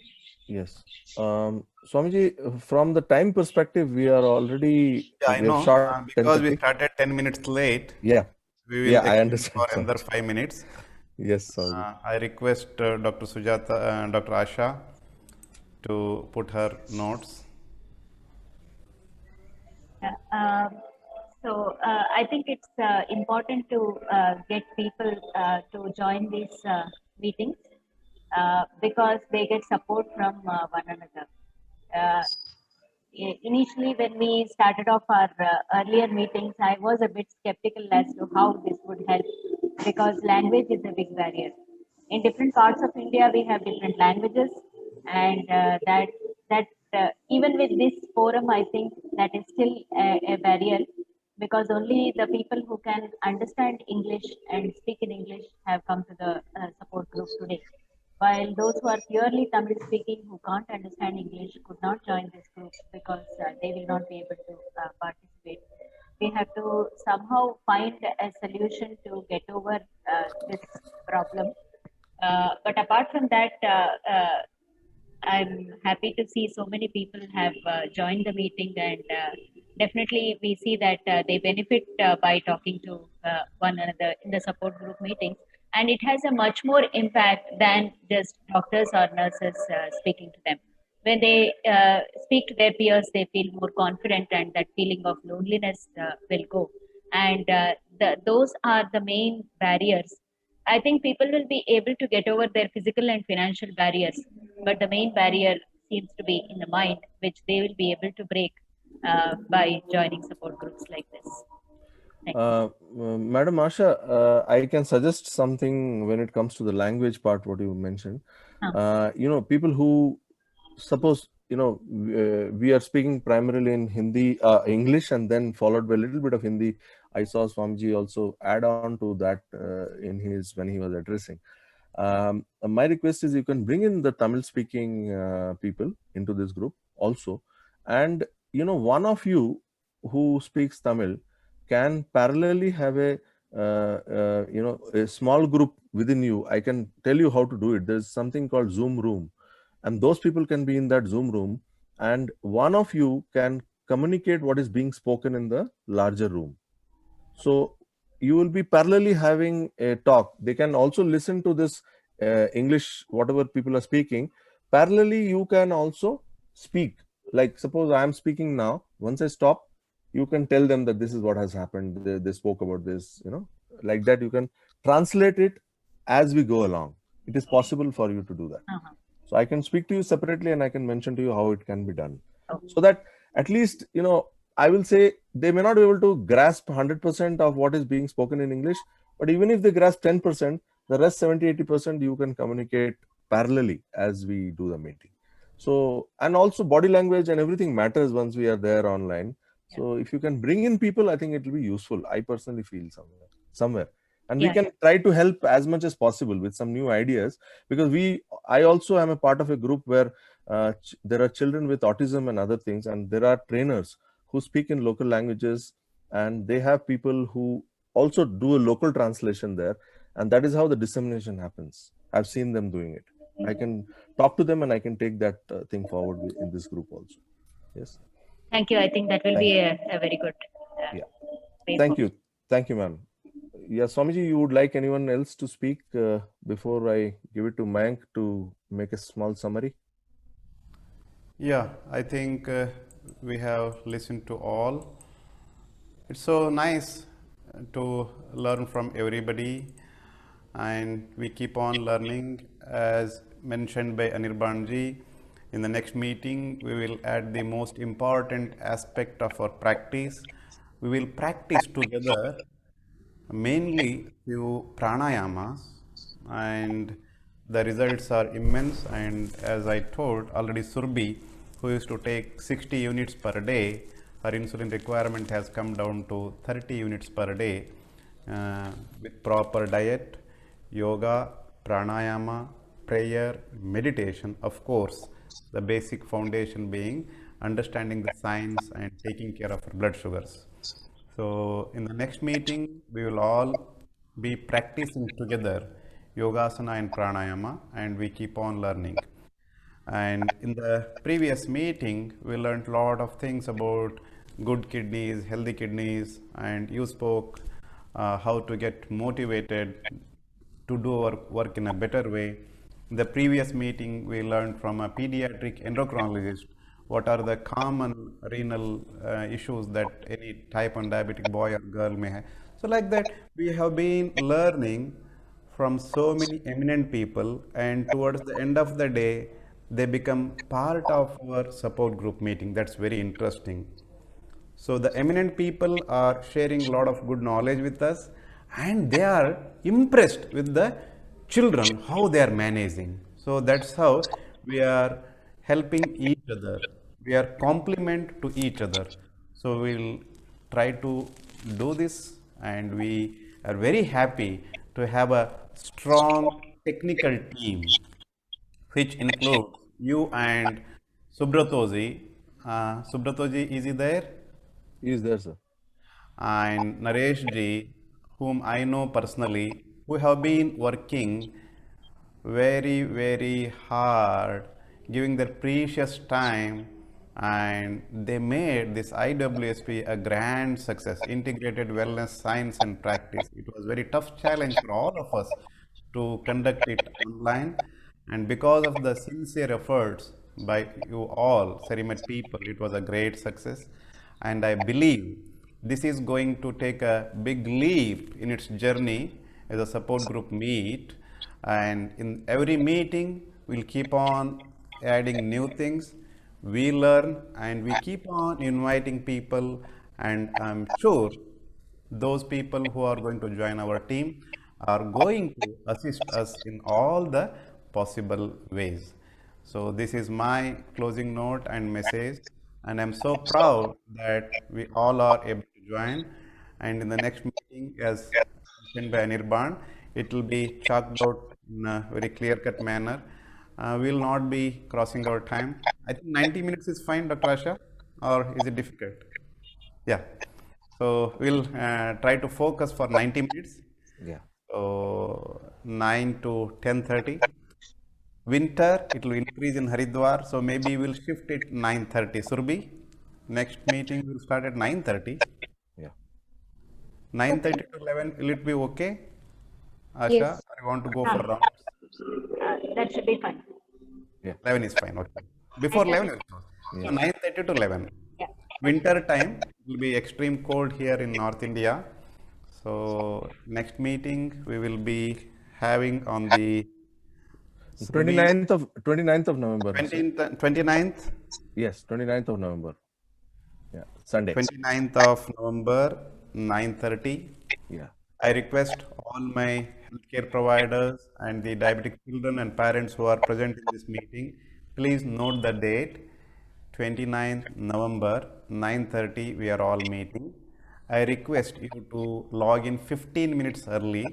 Yes. Swamiji, from the time perspective, we are already,
Yeah, I
we have
know.
shot
Because we
10:30.
started 10 minutes late.
Yeah.
We will
Yeah, I
extend
understand,
for another
Swamiji.
5 minutes.
Yes, Swamiji.
I request Dr. Sujata, Dr. Asha to put her notes.
I think it's important to get people to join these meetings because they get support from one another. Initially, when we started off our earlier meetings, I was a bit skeptical as to how this would help because language is a big barrier. In different parts of India, we have different languages, and even with this forum, I think that is still a barrier because only the people who can understand English and speak in English have come to the support group today. While those who are purely Tamil speaking who can't understand English could not join this group because they will not be able to participate. We have to somehow find a solution to get over this problem. But apart from that, I'm happy to see so many people have joined the meeting, and definitely we see that they benefit by talking to one another in the support group meetings. And it has a much more impact than just doctors or nurses speaking to them. When they speak to their peers, they feel more confident, and that feeling of loneliness will go. And those are the main barriers. I think people will be able to get over their physical and financial barriers, but the main barrier seems to be in the mind, which they will be able to break by joining support groups like this.
Madam Asha, I can suggest something when it comes to the language part, what you mentioned. People who suppose, we are speaking primarily in Hindi, English, and then followed by a little bit of Hindi. I saw Swamiji also add on to that when he was addressing. My request is you can bring in the Tamil speaking people into this group also. And, one of you who speaks Tamil can parallelly have a small group within you. I can tell you how to do it. There's something called Zoom room, and those people can be in that Zoom room, and one of you can communicate what is being spoken in the larger room. So you will be parallelly having a talk. They can also listen to this English, whatever people are speaking. Parallelly, you can also speak. Like suppose I am speaking now. Once I stop, you can tell them that this is what has happened. They spoke about this, like that. You can translate it as we go along. It is possible for you to do that. So I can speak to you separately, and I can mention to you how it can be done. So that at least, I will say they may not be able to grasp 100% of what is being spoken in English, But even if they grasp 10%, the rest 70-80% you can communicate parallelly as we do the meeting. So, and also body language and everything matters once we are there online. So if you can bring in people, I think it will be useful. I personally feel somewhere. And we
Yeah.
can try to help as much as possible with some new ideas, because I also am a part of a group where there are children with autism and other things, and there are trainers who speak in local languages, and they have people who also do a local translation there, and that is how the dissemination happens. I've seen them doing it. I can talk to them and I can take that thing forward in this group also. Yes.
Thank you. I think that will be a very good.
Yeah.
way
Thank
forward.
you. Thank you, ma'am. Yeah, Swamiji, you would like anyone else to speak before I give it to Mayank to make a small summary?
Yeah, I think we have listened to all. It's so nice to learn from everybody, and we keep on learning. As mentioned by Anirbanji, in the next meeting we will add the most important aspect of our practice. We will practice together mainly few pranayamas, and the results are immense. And as I told already, Surbi, who used to take 60 units per day, her insulin requirement has come down to 30 units per day with proper diet, yoga, pranayama, prayer, meditation, of course, the basic foundation being understanding the science and taking care of our blood sugars. So in the next meeting, we will all be practicing together yogasana and pranayama, and we keep on learning. And in the previous meeting, we learned a lot of things about good kidneys, healthy kidneys, and you spoke how to get motivated to do our work in a better way. In the previous meeting, we learned from a pediatric endocrinologist what are the common renal issues that any type 1 diabetic boy or girl may have. So like that, we have been learning from so many eminent people, and towards the end of the day, they become part of our support group meeting. That's very interesting. So the eminent people are sharing a lot of good knowledge with us, and they are impressed with the children, how they are managing. So that's how we are helping each other. We are complement to each other. So we'll try to do this, and we are very happy to have a strong technical team, which includes you and Subratoji. Subratoji, is he there?
He is there, sir.
And Nareshji, whom I know personally, who have been working very, very hard, giving their precious time, and they made this IWSP a grand success, integrated wellness, science and practice. It was a very tough challenge for all of us to conduct it online, and because of the sincere efforts by you all, Serimet people, it was a great success. And I believe this is going to take a big leap in its journey as a support group meet, and in every meeting we'll keep on adding new things. We learn and we keep on inviting people, and I'm sure those people who are going to join our team are going to assist us in all the possible ways. So this is my closing note and message, and I'm so proud that we all are able to join. And in the next meeting, as mentioned by Anirban, it will be chalked out in a very clear-cut manner. We will not be crossing our time. I think 90 minutes is fine, Dr. Asha, or is it difficult? Yeah. So we'll try to focus for 90 minutes.
Yeah.
So 9 to 10:30. Winter, it will increase in Haridwar, so maybe we'll shift it 9:30. Surbi, next meeting will start at 9:30.
Yeah.
9:30 to 11, will it be okay? Asha,
Yes.
or you want to go for rounds?
That should be fine.
Yeah, 11 is fine. Okay. Before 11, we'll close. So 9:30 to 11.
Yeah.
Winter time will be extreme cold here in North India. So next meeting we will be having on the
29th of November.
29th?
Yes, 29th of November. Yeah, Sunday.
29th of November, 9:30.
Yeah.
I request all all my healthcare providers and the diabetic children and parents who are present in this meeting, please note the date, 29th November, 9:30, we are all meeting. I request you to log in 15 minutes early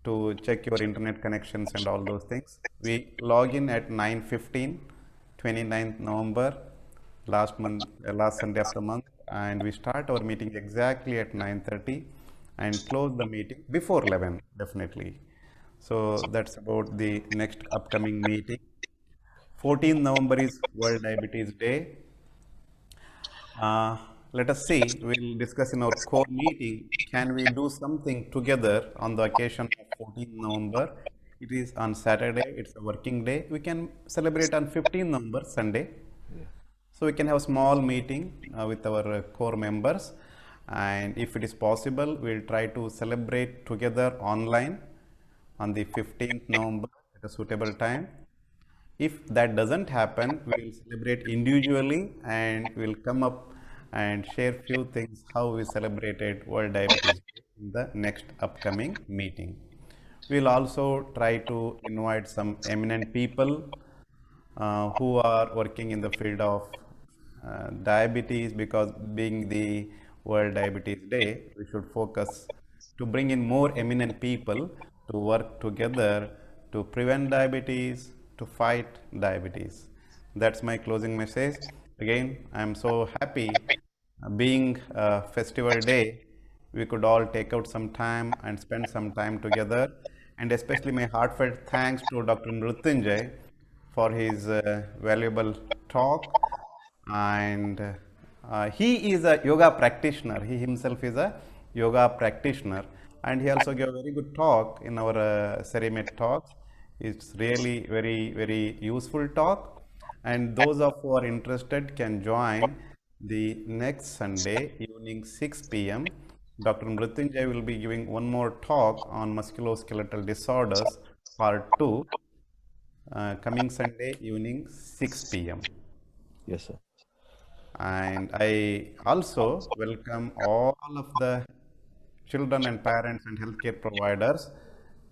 to check your internet connections and all those things. We log in at 9:15, 29th November, last Sunday of the month, and we start our meeting exactly at 9:30 and close the meeting before 11, definitely. So that's about the next upcoming meeting. 14th November is World Diabetes Day. Let us see, we'll discuss in our core meeting, can we do something together on the occasion of 14th November? It is on Saturday, it's a working day. We can celebrate on 15th November, Sunday. So we can have a small meeting with our core members, and if it is possible, we'll try to celebrate together online on the 15th November at a suitable time. If that doesn't happen, we will celebrate individually and we'll come up and share few things how we celebrated World Diabetes Day in the next upcoming meeting. We'll also try to invite some eminent people who are working in the field of diabetes, because being the World Diabetes Day, we should focus to bring in more eminent people to work together to prevent diabetes, to fight diabetes. That's my closing message. Again, I am so happy being a festival day, we could all take out some time and spend some time together. And especially my heartfelt thanks to Dr. Mrutyunjay for his valuable talk. And he is a yoga practitioner. He himself is a yoga practitioner. And he also gave a very good talk in our Cerimed talks. It's really very, very useful talk. And those of who are interested can join the next Sunday evening 6 p.m. Dr. Mrutyunjay will be giving one more talk on musculoskeletal disorders, part 2, coming Sunday evening 6 p.m.
Yes, sir.
And I also welcome all of the children and parents and healthcare providers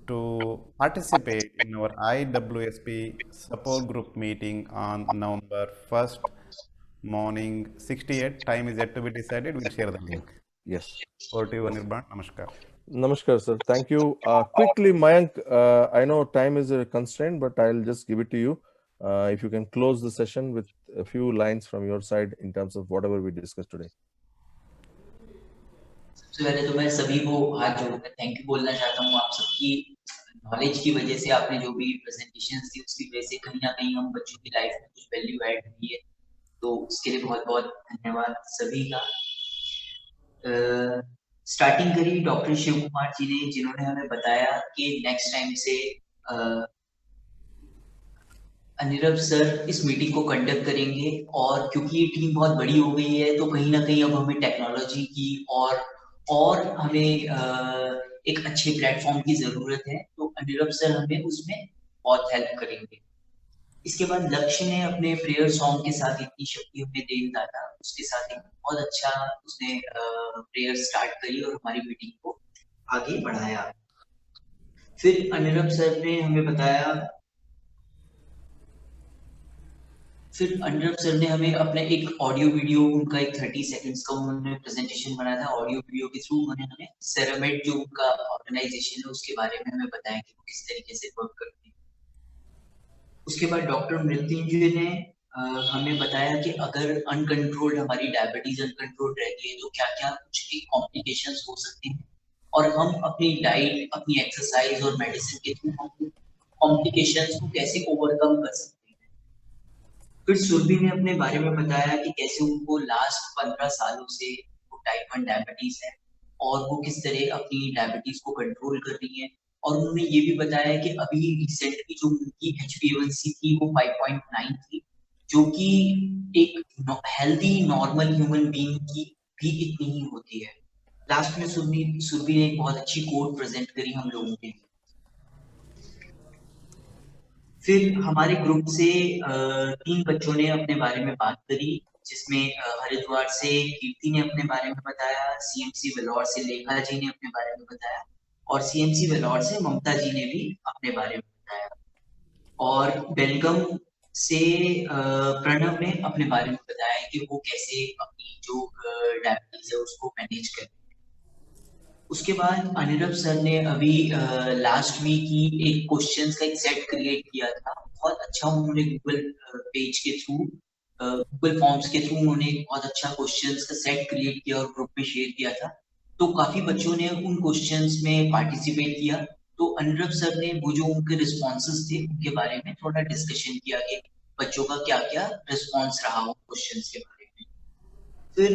to participate in our IWSP support group meeting on November 1st, morning 68. Time is yet to be decided. We'll share the link.
Yes.
Over to you, Anirban. Namaskar.
Namaskar, sir. Thank you. Quickly, Mayank, I know time is a constraint, but I'll just give it to you. If you can close the session with a few lines from your side in terms of whatever we discussed today.
सबसे पहले तो मैं सभी को हाथ जोड़कर thank you बोलना चाहता हूँ। आप सबकी नॉलेज की वजह से, आपने जो भी प्रेजेंटेशंस दी उसकी वजह से कहीं ना कहीं हम बच्चों की लाइफ में कुछ वैल्यू ऐड हुई है, तो उसके लिए बहुत बहुत धन्यवाद सभी का। स्टार्टिंग करी डॉक्टर शिव कुमार जी ने, जिन्होंने हमें बताया कि नेक्स्ट टाइम से अनिरव सर इस मीटिंग को कंडक्ट करेंगे, और क्योंकि ये टीम बहुत बड़ी हो गई है तो कहीं ना कहीं अब हमें टेक्नोलॉजी की और हमें एक अच्छे प्लेटफॉर्म की जरूरत है, तो अनिरव सर हमें उसमें बहुत हेल्प करेंगे। इसके बाद लक्ष्य ने अपने प्रेयर सॉन्ग के साथ इतनी शक्ति हमें दे डाला, उसके साथ एक बहुत अच्छा उसने प्रेयर स्टार्ट करी और हमारी मीटिंग को आगे बढ़ाया। फिर अनिरव सर ने हमें बताया, फिर अनिरव सर ने हमें अपने एक ऑडियो वीडियो, उनका एक 30 सेकंड्स का उन्होंने प्रेजेंटेशन बनाया था। ऑडियो वीडियो के थ्रू उन्होंने हमें सेरेमेड जो उनका ऑर्गेनाइजेशन है उसके बारे में हमें बताया कि वो किस तरीके से वर्क करती है। उसके बाद डॉक्टर मृत्युंजय ने हमें बताया कि अगर अनकंट्रोल्ड हमारी डायबिटीज अनकंट्रोल्ड रहती है तो क्या क्या कुछ एक कॉम्प्लिकेशंस हो सकती हैं, और हम अपनी डाइट, अपनी एक्सरसाइज और मेडिसिन के थ्रू हम कॉम्प्लिकेशंस को कैसे ओवरकम कर सकते हैं। फिर सुरभि ने अपने बारे में बताया कि कैसे उनको लास्ट 15 सालों से वो टाइप 1 डायबिटीज है और वो किस तरह अपनी डायबिटीज को कंट्रोल कर रही है। और उन्होंने ये भी बताया कि अभी रिसेंटली जो उनकी HbA1c थी वो 5.9 थी, जो कि एक हेल्दी नॉर्मल ह्यूमन बीइंग की भी इतनी ही होती है। लास्ट में सुरभि ने एक बहुत अच्छी कोट प्रेजेंट करी हम लोगों के लिए। फिर हमारे ग्रुप से 3 बच्चों ने अपने बारे में बात करी, जिसमें हरिद्वार से कीर्ति ने अपने बारे में बताया, CMC वेलोर से लेखा जी ने अपने बारे में बताया, और सीएमसी वेलोर से ममता जी ने भी अपने बारे में बताया, और बेलगम से प्रणव ने अपने बारे में बताया कि वो कैसे अपनी जो डायबिटीज है उसको मैनेज कर। उसके बाद अनिरव सर ने अभी लास्ट वीक ही एक क्वेश्चंस का एक सेट क्रिएट किया था, बहुत अच्छा उन्होंने गूगल पेज के थ्रू, गूगल फॉर्म्स के थ्रू उन्होंने बहुत अच्छा क्वेश्चंस का सेट क्रिएट किया और ग्रुप में शेयर किया था। तो काफी बच्चों ने उन क्वेश्चंस में पार्टिसिपेट किया। तो अनिरव सर ने वो जो उनके रिस्पॉन्सेस थे उनके बारे में थोड़ा डिस्कशन किया कि बच्चों का क्या क्या रिस्पॉन्स रहा हो क्वेश्चंस के बारे में। फिर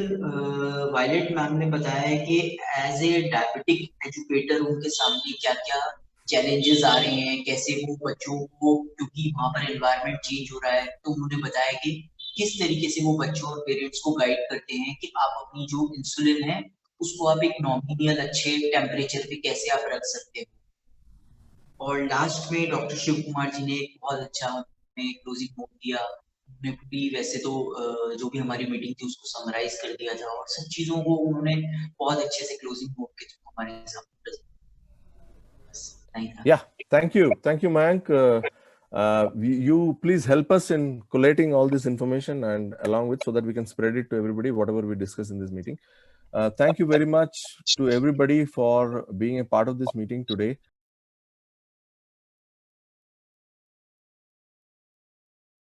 वायलेट मैम ने बताया कि एज ए डायबिटिक एजुकेटर उनके सामने क्या क्या चैलेंजेस आ रहे हैं, कैसे वो बच्चों को, क्योंकि वहाँ पर एनवायरनमेंट चेंज हो रहा है, तो उन्होंने बताया कि किस तरीके से वो बच्चों और पेरेंट्स को गाइड करते हैं कि आप अपनी जो इंसुलिन है उसको आप एक नॉमिनल अच्छे टेम्परेचर पे कैसे आप रख सकते हो। और लास्ट में डॉक्टर शिव कुमार जी ने एक बहुत अच्छा क्लोजिंग नोट दिया। उन्होंने भी वैसे तो जो भी हमारी मीटिंग थी उसको समराइज कर दिया था, और सब चीजों को उन्होंने बहुत अच्छे से क्लोजिंग नोट के थ्रू हमारे सामने।
Yeah, thank you, Mayank. You please help us in collating all this information and along with, so that we can spread it to everybody, whatever we discuss in this meeting. Thank you very much to everybody for being a part of this meeting today.